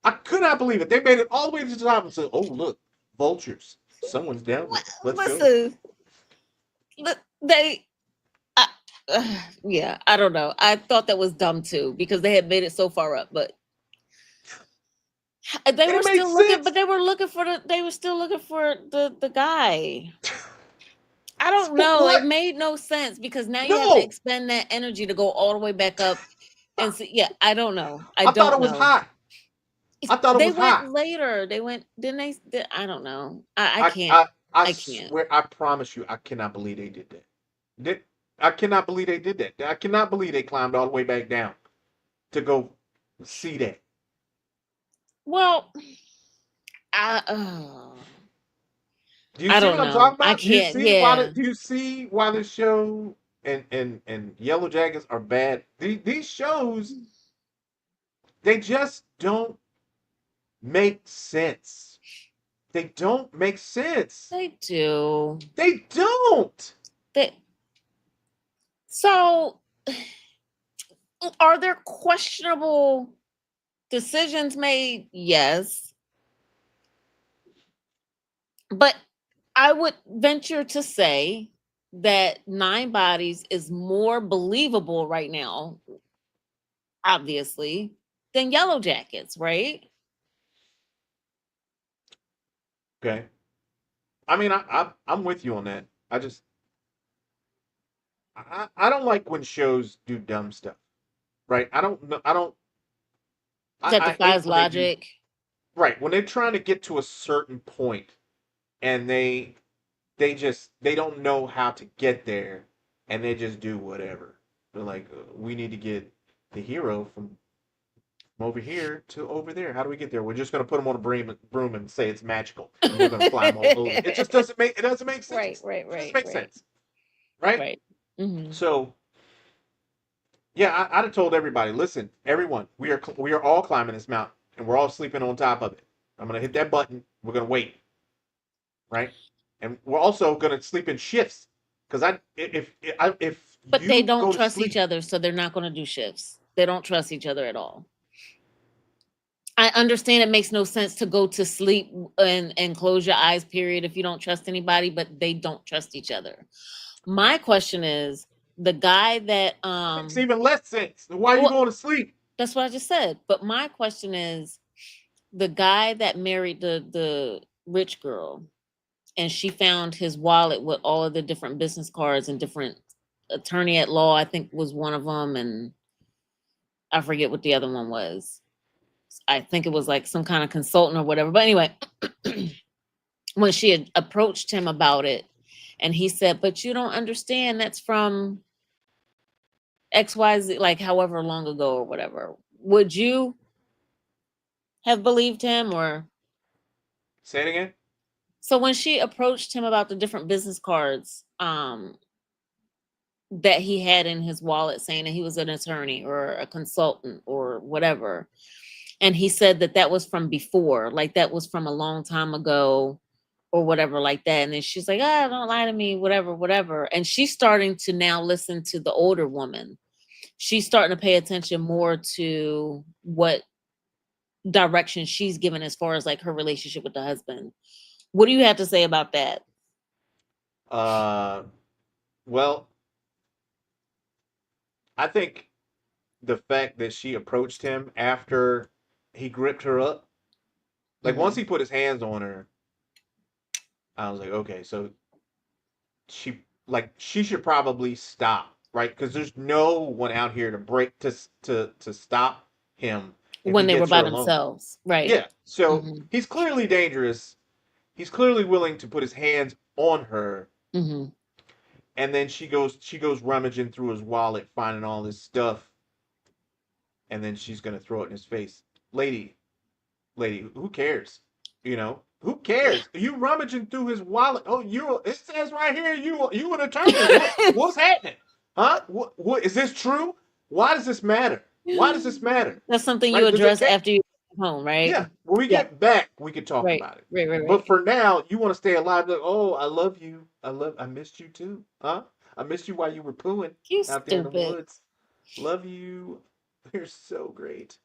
I could not believe it. They made it all the way to the top and said, "Oh look, vultures. Someone's down there. Let's go." Listen, they, I, yeah, I don't know. I thought that was dumb too because they had made it so far up, but they were It made still looking. But sense. they were looking for the. They were still looking for the guy. I don't For know. It what? made no sense because now you have to No, expend that energy to go all the way back up and see. Yeah, I don't know. I I thought don't it was know. high. I thought it They was high. went later. They went. Didn't they? I don't know. I I can't. I I I can't. swear, I promise you, I cannot believe they did that. Did I cannot believe they did that. I cannot believe they climbed all the way back down to go see that. Well, I. Do you I see don't what I'm know. talking I about? can't. Yeah. Do you see why this show and Yellow Jackets are bad? These shows, they just don't make sense. They don't make sense. They do. They don't. They. So, are there questionable decisions made? Yes, but I would venture to say that Nine Bodies is more believable right now, obviously, than Yellow Jackets, right? Okay. I mean, I'm with you on that. I just I don't like when shows do dumb stuff. Right? I don't know. I don't. That I hate defies when they do. logic. Right, when they're trying to get to a certain point and they don't know how to get there and they just do whatever. They're like, we need to get the hero from over here to over there. How do we get there? We're just going to put him on a broom and say it's magical, and we're going to fly him all over. It just doesn't make Right, sense. right, It doesn't right, make right, sense, right? right. Hmm. So yeah, I'd have told everybody, listen, everyone, we are all climbing this mountain and we're all sleeping on top of it. I'm going to hit that button. We're going to wait, right? And we're also going to sleep in shifts because if But they you don't go to trust each sleep, other, so they're not going to do shifts. They don't trust each other at all. I understand it makes no sense to go to sleep and close your eyes, period, if you don't trust anybody, but they don't trust each other. My question is the guy that makes even less sense. Why are you well, going to sleep? that's what I just said. But my question is the guy that married the rich girl and she found his wallet with all of the different business cards and different attorney at law, I think was one of them, and I forget what the other one was. I think it was like some kind of consultant or whatever. But anyway, when she had approached him about it, and he said, "But you don't understand. That's from XYZ, like however long ago or whatever." Would you have believed him or Say it again. so when she approached him about the different business cards that he had in his wallet saying that he was an attorney or a consultant or whatever, and he said that that was from before, like that was from a long time ago or whatever like that, and then she's like, "Ah, don't lie to me, whatever, whatever," and she's starting to now listen to the older woman. She's starting to pay attention more to what direction she's given as far as like her relationship with the husband. What do you have to say about that? Uh, well, I think the fact that she approached him after he gripped her up, like once Hmm. he put his hands on her, I was like, okay, so she should probably stop, right? Because there's no one out here to break to stop him if When he they were gets by her alone. themselves, right? Yeah, so Hmm. he's clearly dangerous. He's clearly willing to put his hands on her, Hmm. and then she goes rummaging through his wallet, finding all this stuff, and then she's gonna throw it in his face. Lady, who cares? Who cares? You rummaging through his wallet? Oh, it says right here you an attorney. What's happening? Huh? What is this true? Why does this matter? Why does this matter? That's something you Right? Does it address take? after you get home, right? Yeah. When we Yeah, get back, we can talk right, about it. right, right, But right. for now, you want to stay alive. Like, oh, I love you. I missed you too. Huh? I missed you while you were pooing You out there in the stupid. woods. Love you. You're so great.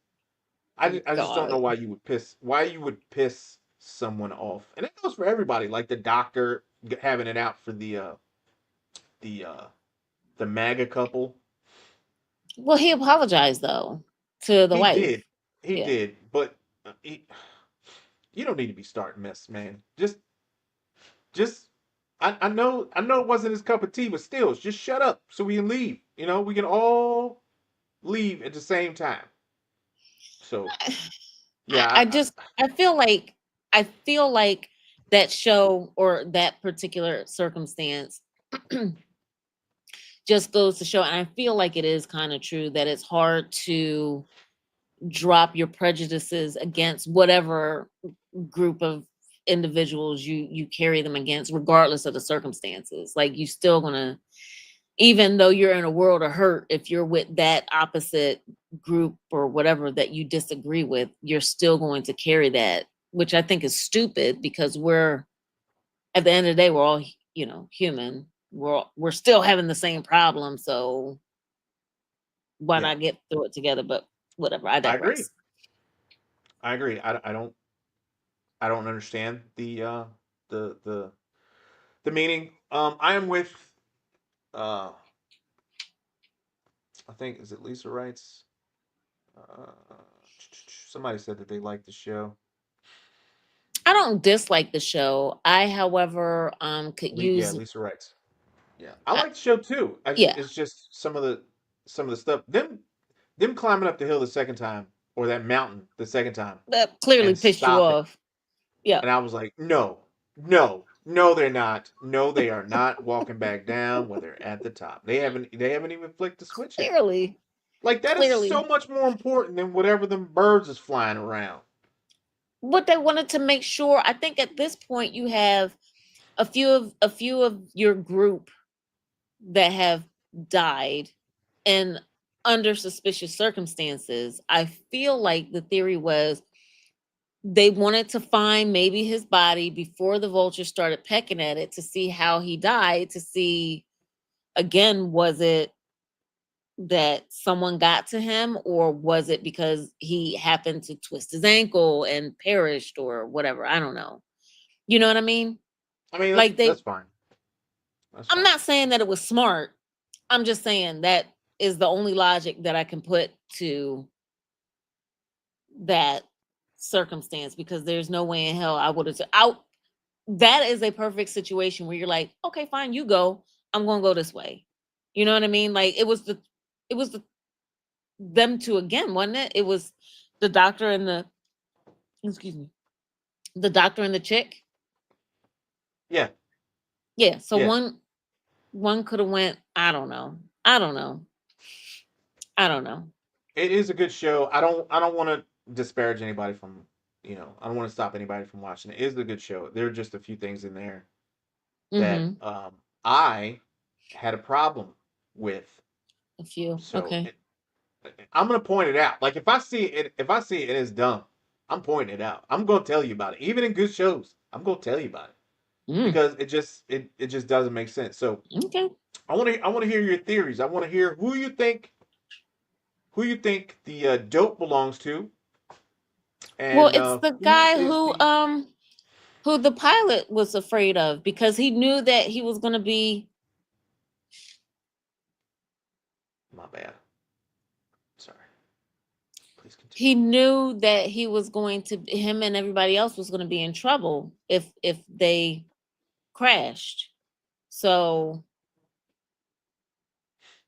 I just don't know God. why you would piss someone off, and it goes for everybody. Like the doctor having it out for the uh the MAGA couple. Well, he apologized though to the He wife. did, he Yeah. did, but he, you don't need to be starting mess, man. Just I know it wasn't his cup of tea, but still, just shut up so we can leave. You know, we can all leave at the same time. So I yeah, just I feel like that show or that particular circumstance just goes to show, and I feel like it is kind of true that it's hard to drop your prejudices against whatever group of individuals you carry them against, regardless of the circumstances. Like you still gonna, even though you're in a world of hurt, if you're with that opposite group or whatever that you disagree with, you're still going to carry that, which I think is stupid because we're, at the end of the day, we're all, human. We're still having the same problem. So why yeah, not get through it together? But whatever, I I agree. digress. I agree. I don't understand the the the meaning. I am with uh I think is it Lisa Wrights? Uh, somebody said that they liked the show. I don't dislike the show. I, however, could Yeah, use, Lisa Wrights. Yeah, I I, like the show too. yeah, It's just some of the stuff them climbing up the hill the second time or that mountain the second time that clearly and pissed you stopping. off. Yeah, And I was like, no, no, no, they're not. No, they are not walking back down when they're at the top. They haven't even flicked the switch yet. clearly, Like that is so clearly. much more important than whatever them birds is flying around. What they wanted to make sure, I think at this point you have a few of your group that have died and under suspicious circumstances. I feel like the theory was they wanted to find maybe his body before the vultures started pecking at it to see how he died, to see again, was it that someone got to him or was it because he happened to twist his ankle and perished or whatever? I don't know. You know what I mean? I mean, Like that's they, fine. That's I'm fine. not saying that it was smart. I'm just saying that is the only logic that I can put to that circumstance because there's no way in hell I would have out. That is a perfect situation where you're like, okay, fine, you go. I'm gonna go this way. You know what I mean? Like it was the them two again, wasn't it? It was the doctor and the, excuse me, the doctor and the chick. Yeah, Yeah. So yeah. one could have went. I don't know. I don't know. I don't know. It is a good show. I don't want to disparage anybody from I don't want to stop anybody from watching it. It is a good show. There are just a few things in there that Mm-hmm. I had a problem with. A few. So Okay. I'm gonna point it out. Like if I see it and it's dumb, I'm pointing it out. I'm gonna tell you about it. Even in good shows, I'm gonna tell you about it Mm, because it just doesn't make sense. So okay. I want to hear your theories. I want to hear who you think the dope belongs to, Well, and it's the who guy is the who the pilot was afraid of because he knew that he was going to be, my bad. Sorry. Please continue. he knew that he was going to, him and everybody else was going to be in trouble if they crashed. So,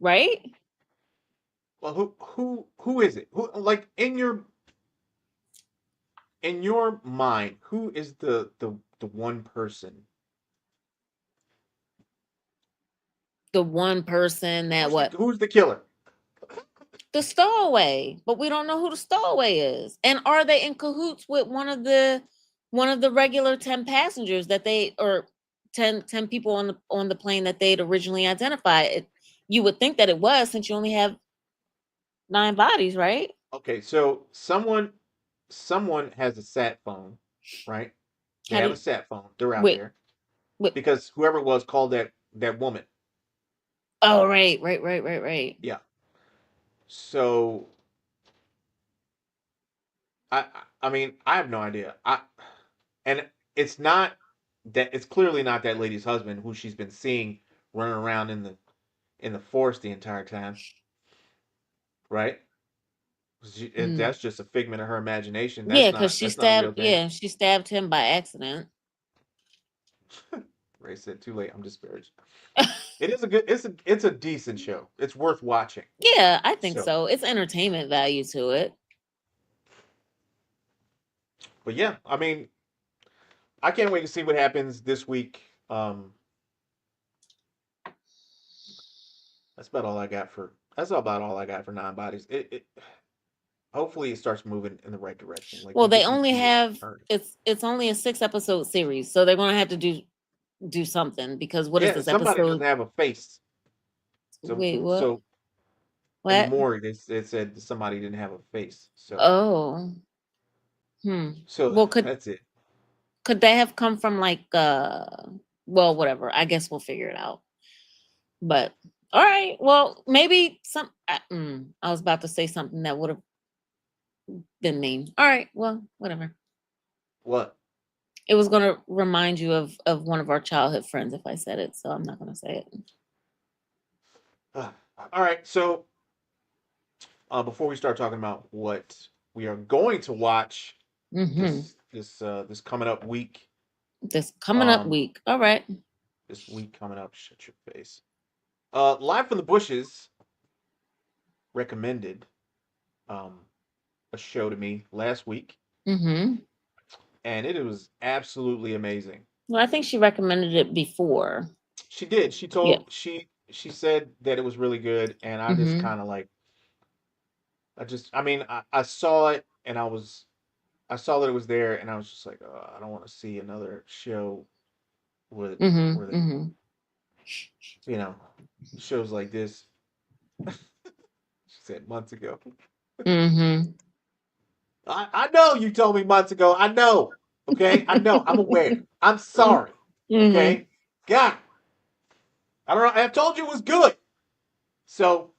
right? Well, who is it? Who like in your mind? Who is the one person? The one person that what? Who's the killer? The stowaway, but we don't know who the stowaway is. And are they in cahoots with one of the regular 10 passengers that they, or 10 people on the plane that they'd originally identified? You would think that it was, since you only have 9 bodies, right? Okay, so someone has a sat phone, right? They How have a did, sat phone. They're out wait, there wait. because whoever it was called that woman. Oh, right, right, right, right, right. Yeah. So I mean, I have no idea. And it's not that it's clearly not that lady's husband who she's been seeing running around in the forest the entire time, right? Mm. That's just a figment of her imagination. Yeah, because That's not a real thing. she stabbed him by accident. Ray said too late. I'm disparaged. It is a good. It's a decent show. It's worth watching. Yeah, I think So, so. It's entertainment value to it. but yeah, I mean, I can't wait to see what happens this week. That's about all I got for. That's about all I got for non-bodies. It hopefully it starts moving in the right direction. Like Well, we they just need to only see it have turn. it's only a 6 episode series, so they're gonna have to do something because what is Yeah, this somebody doesn't episode? have a face. Wait, what? So in the What? morgue, they said somebody didn't have a face. So Oh, hmm. so Well, that's it. could they have come from like well, whatever. I guess we'll figure it out. But all right, well, maybe I was about to say something that would have been mean. All right, well, whatever. What? It was gonna remind you of one of our childhood friends if I said it, so I'm not gonna say it. All right. So before we start talking about what we are going to watch Mm-hmm. this coming up week, This coming up um, week. All right. this week coming up, shut your face. Live from the Bushes recommended um a show to me last week, Mm-hmm. and it was absolutely amazing. Well, I think she recommended it before. She did. Yeah. She said that it was really good, and I just Mm-hmm. kind of like I mean I saw it and I saw that it was there, and I was just like, I don't want to see another show with where Mm-hmm. they, Mm-hmm. you know, shows like this. She said months ago. Mm-hmm. I know you told me months ago. I know. Okay, I know. I'm aware. I'm sorry. Mm-hmm. Okay, God, I don't know. I told you it was good. So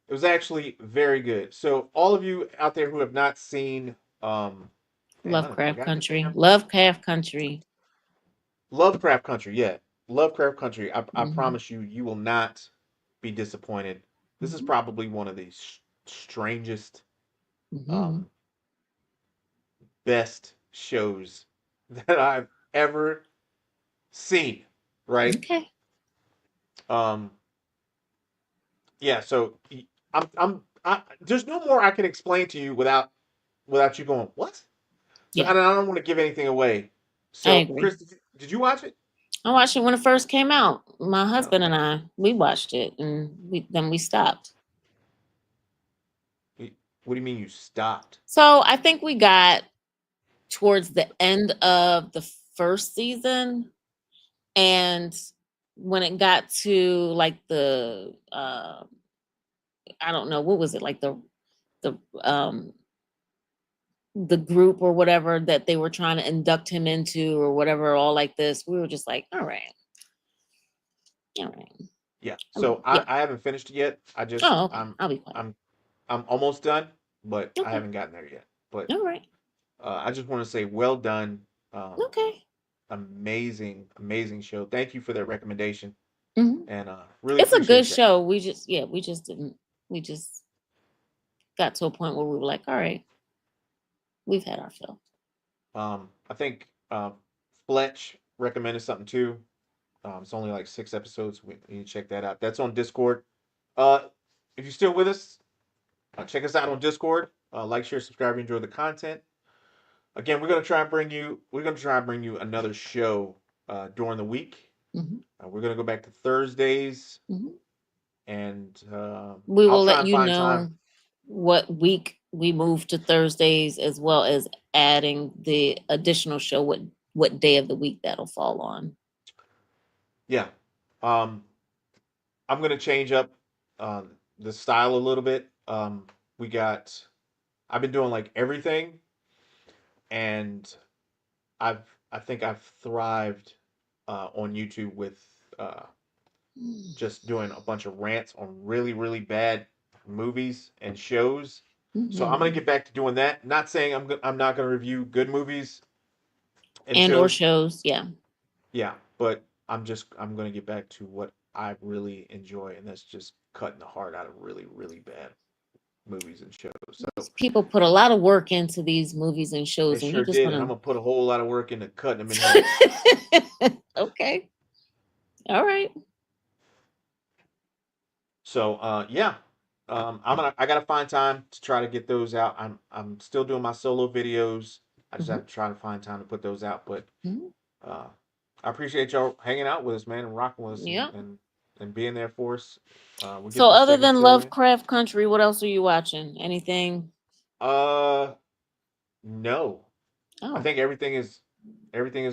it was actually very good. So all of you out there who have not seen, damn, I done Lovecraft forgot the Country. damn Lovecraft Country. Lovecraft Country. Yeah, Lovecraft Country. I Mm-hmm. promise you, you will not be disappointed. This is Mm-hmm. probably one of the strangest, Mm-hmm. um, best shows that I've ever seen. Right? Okay. Um, yeah. So there's no more I can explain to you without you going what. So Yeah, and I don't want to give anything away. I So agree. Chris, did you watch it? I watched it when it first came out. My husband and Okay. we watched it and we stopped. What do you mean you stopped? So I think we got towards the end of the first season, and when it got to like I don't know, what was it, like the um the group or whatever that they were trying to induct him into or whatever, all like this, we were just like, all right, all right, Yeah. all right. So Yeah. I haven't finished it yet. Oh, okay, I'll be quiet. I'm I'm almost done, but I Okay. haven't gotten there yet. But All right. I just want to say well done. Um, Okay. amazing show. Thank you for that recommendation, Hmm. and really It's a good appreciate that. show. We just didn't, we just got to a point where we were like, all right, we've had our fill. I think Fletch recommended something too. It's only like 6 episodes. We need to check that out. That's on Discord. Uh, if you're still with us, check us out on Discord. Like, share, subscribe. If you enjoy the content. Again, we're gonna try and bring you another show during the week. Hmm. We're gonna go back to Thursdays, Hmm. and We I'll will try let and you find time. know what week we move to Thursdays, as well as adding the additional show, what day of the week that'll fall on. Yeah, um, I'm gonna change up the style a little bit. We got. I've been doing like everything, and I think I've thrived on YouTube with uh, just doing a bunch of rants on really bad movies and shows. So I'm gonna Hmm. get back to doing that. Not saying I'm not gonna review good movies and And or shows. shows. Yeah. Yeah, but I'm gonna get back to what I really enjoy, and that's just cutting the heart out of really bad movies and shows. So These people put a lot of work into these movies and they shows, and you sure just did, and I'm want gonna put a whole lot of work into cutting them in half. to. Okay. All right. So yeah, I gotta find time to try to get those out. I'm still doing my solo videos. I just Mhm. have to try to find time to put those out. But Mhm. uh, I appreciate y'all hanging out with us, man, and rocking with us, Yeah. and being there for us. We get So, this other second than show in. Lovecraft Country, what else are you watching? Anything? Uh, no, I Oh, think everything is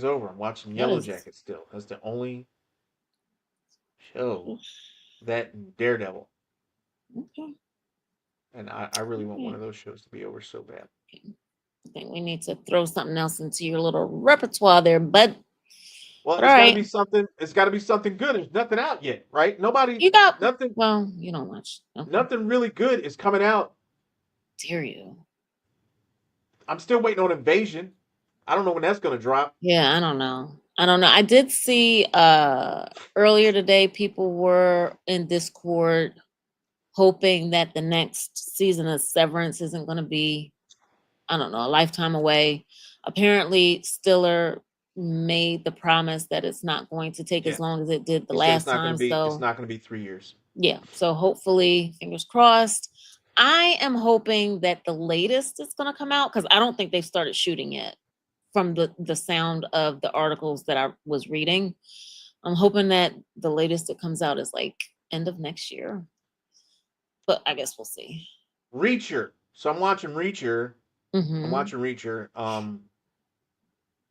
over. I'm watching that Yellow is. Jackets still. That's the only show that and Daredevil, Okay. and I really want one Okay. of those shows to be over so bad. I think we need to throw something else into your little repertoire there, bud. Well, But all right. It's got to be something good. There's nothing out yet, right? Nobody, You got. nothing, Well, you don't watch. Okay. nothing really good is coming out. Dare you? I'm still waiting on Invasion. I don't know when that's gonna drop. Yeah, I don't know. I don't know. I did see earlier today people were in Discord hoping that the next season of Severance isn't going to be, I don't know, a lifetime away. Apparently, Stiller made the promise that it's not going to take as Yeah, long as it did the he said last time. it's So, not gonna be 3 years. yeah. So, hopefully, fingers crossed. I am hoping that the latest is going to come out because I don't think they've started shooting yet from the sound of the articles that I was reading. I'm hoping that the latest that comes out is like end of next year, but I guess we'll see. Reacher. So I'm watching Reacher. I'm Hmm. watching Reacher.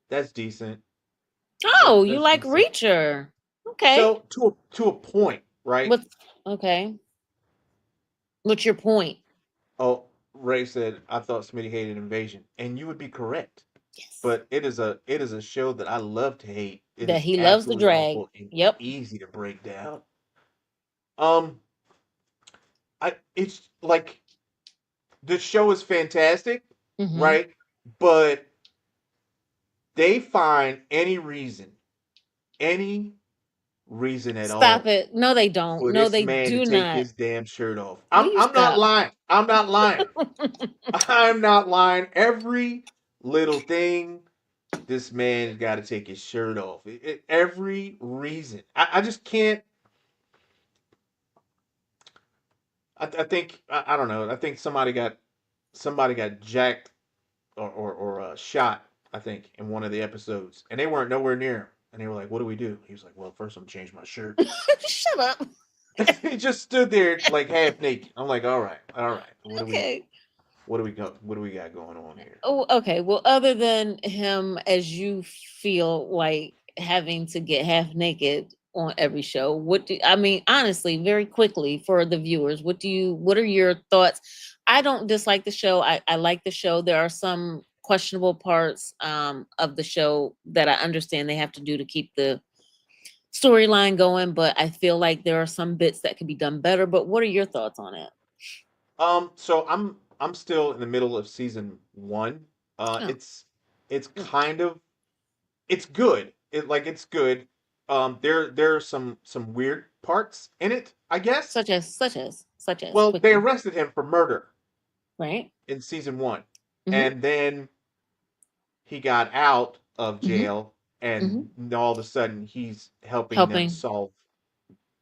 That's decent. Oh, you That's like decent. Reacher? Okay. So to a point, right? What's okay? What's your point? Oh, Ray said I thought Smitty hated Invasion, and you would be correct. Yes, But it is a show that I love to hate. It that is he loves the absolutely drag. awful and Yep. easy to break down. Um, I it's like the show is fantastic, Hmm. right? But they find any reason at Stop all it. No, they don't. for No, this they man to do take not. his damn shirt off. Will you I'm not stop? lying. I'm not lying. I'm not lying. Every little thing, this man's got to take his shirt off. Every reason. I just can't. I think I don't know. I think somebody got jacked or shot. I think in one of the episodes, and they weren't nowhere near him. And they were like, "What do we do?" He was like, "Well, first I'm gonna change my shirt." Shut up. He just stood there like half naked. I'm like, all right. Okay. What do we got going on here? Oh, okay. Well, other than him, as you feel like having to get half naked on every show, what do I mean? Honestly, very quickly for the viewers, what are your thoughts? I don't dislike the show. I like the show. There are some questionable parts of the show that I understand they have to do to keep the storyline going, but I feel like there are some bits that could be done better. But what are your thoughts on it? So I'm still in the middle of season one. Oh, It's mm, kind of it's good. It's good. There are some weird parts in it, I guess. such as Well, they quickly, arrested him for murder right? in season one, Hmm. and then he got out of Hmm. jail, Hmm. and all of a sudden he's helping them Helping.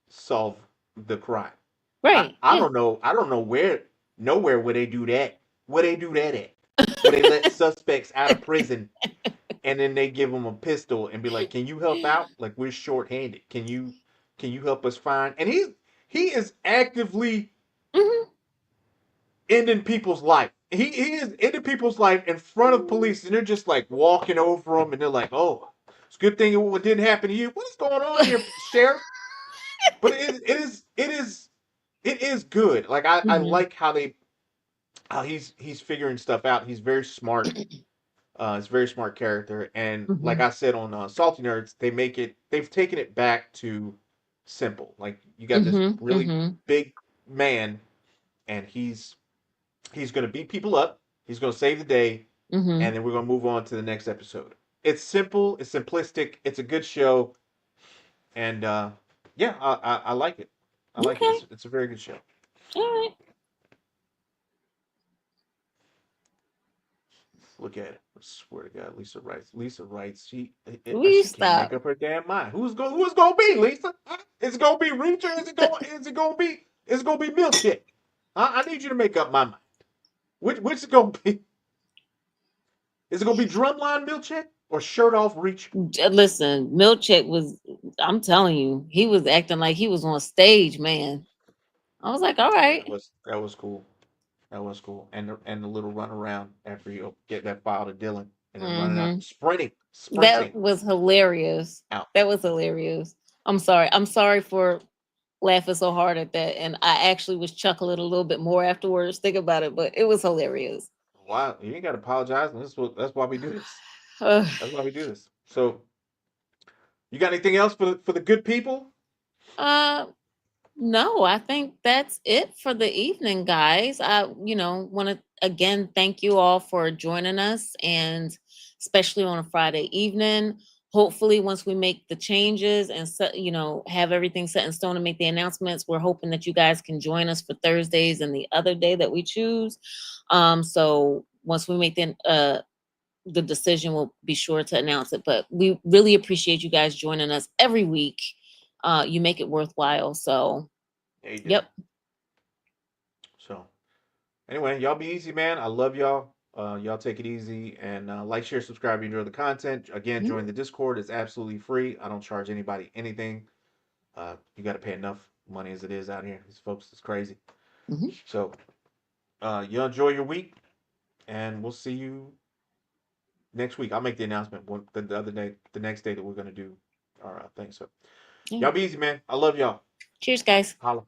solve the crime. Right. I Yeah. don't know. I don't know nowhere where they do that. Where they do that at? Where they let suspects out of prison and then they give them a pistol and be like, "Can you help out? Like we're short-handed. Can you help us find?" And he is actively Hmm. ending people's life. He is ending people's life in front of police, and they're just like walking over them, and they're like, "Oh, it's a good thing it didn't happen to you. What is going on here, sheriff?" But it is good. Like I Hmm. like how he's figuring stuff out. He's very smart. It's a very smart character, and like Hmm. I said on Salty Nerds, they've taken it back to simple. Like you got this Hmm. really Hmm. big man, and He's going to beat people up. He's going to save the day, Mm-hmm. and then we're going to move on to the next episode. It's simple. It's simplistic. It's a good show, and yeah, I like it. I like it. Okay. It's a very good show. All right. Look at it. I swear to God, Lisa writes. Lisa writes. Will you She can't make stop? up her damn mind. Who's gonna be Lisa? Huh? Is it gonna be Reacher? Is it gonna be Milkshake? I need you to make up my mind. Which is gonna be? Is it gonna be Drumline Milkshake or Shirt Off Reacher? Listen, Milchick was, I'm telling you, he was acting like he was on stage, man. I was like, all Yeah, right. that was cool. That was cool. And the little run around after you get that file to Dylan and then running out Mm-hmm. That sprinting was hilarious. out. That was hilarious. I'm sorry. I'm sorry for laughing so hard at that. And I actually was chuckling a little bit more afterwards. Think about it, but it was hilarious. Wow, you ain't got to apologize. That's why we do this. Uh, That's why we do this. So, you got anything else for the good people? uh, no, I think that's it for the evening, guys. I, want to again thank you all for joining us, and especially on a Friday evening. Hopefully, once we make the changes and have everything set in stone and make the announcements, we're hoping that you guys can join us for Thursdays and the other day that we choose. So once we make the decision, we'll be sure to announce it. But we really appreciate you guys joining us every week. You make it worthwhile. So, Yeah, you do. yep. So, anyway, y'all be easy, man. I love y'all. Y'all take it easy and like, share, subscribe. If you enjoy the content. Again, join the Discord. It's absolutely free. I don't charge anybody anything. You got to pay enough money as it is out here. These folks is crazy. Mm-hmm. So, you enjoy your week, and we'll see you next week. I'll make the announcement the other day, the next day that we're gonna do our thing. So, Yeah. y'all be easy, man. I love y'all. Cheers, guys. Holla.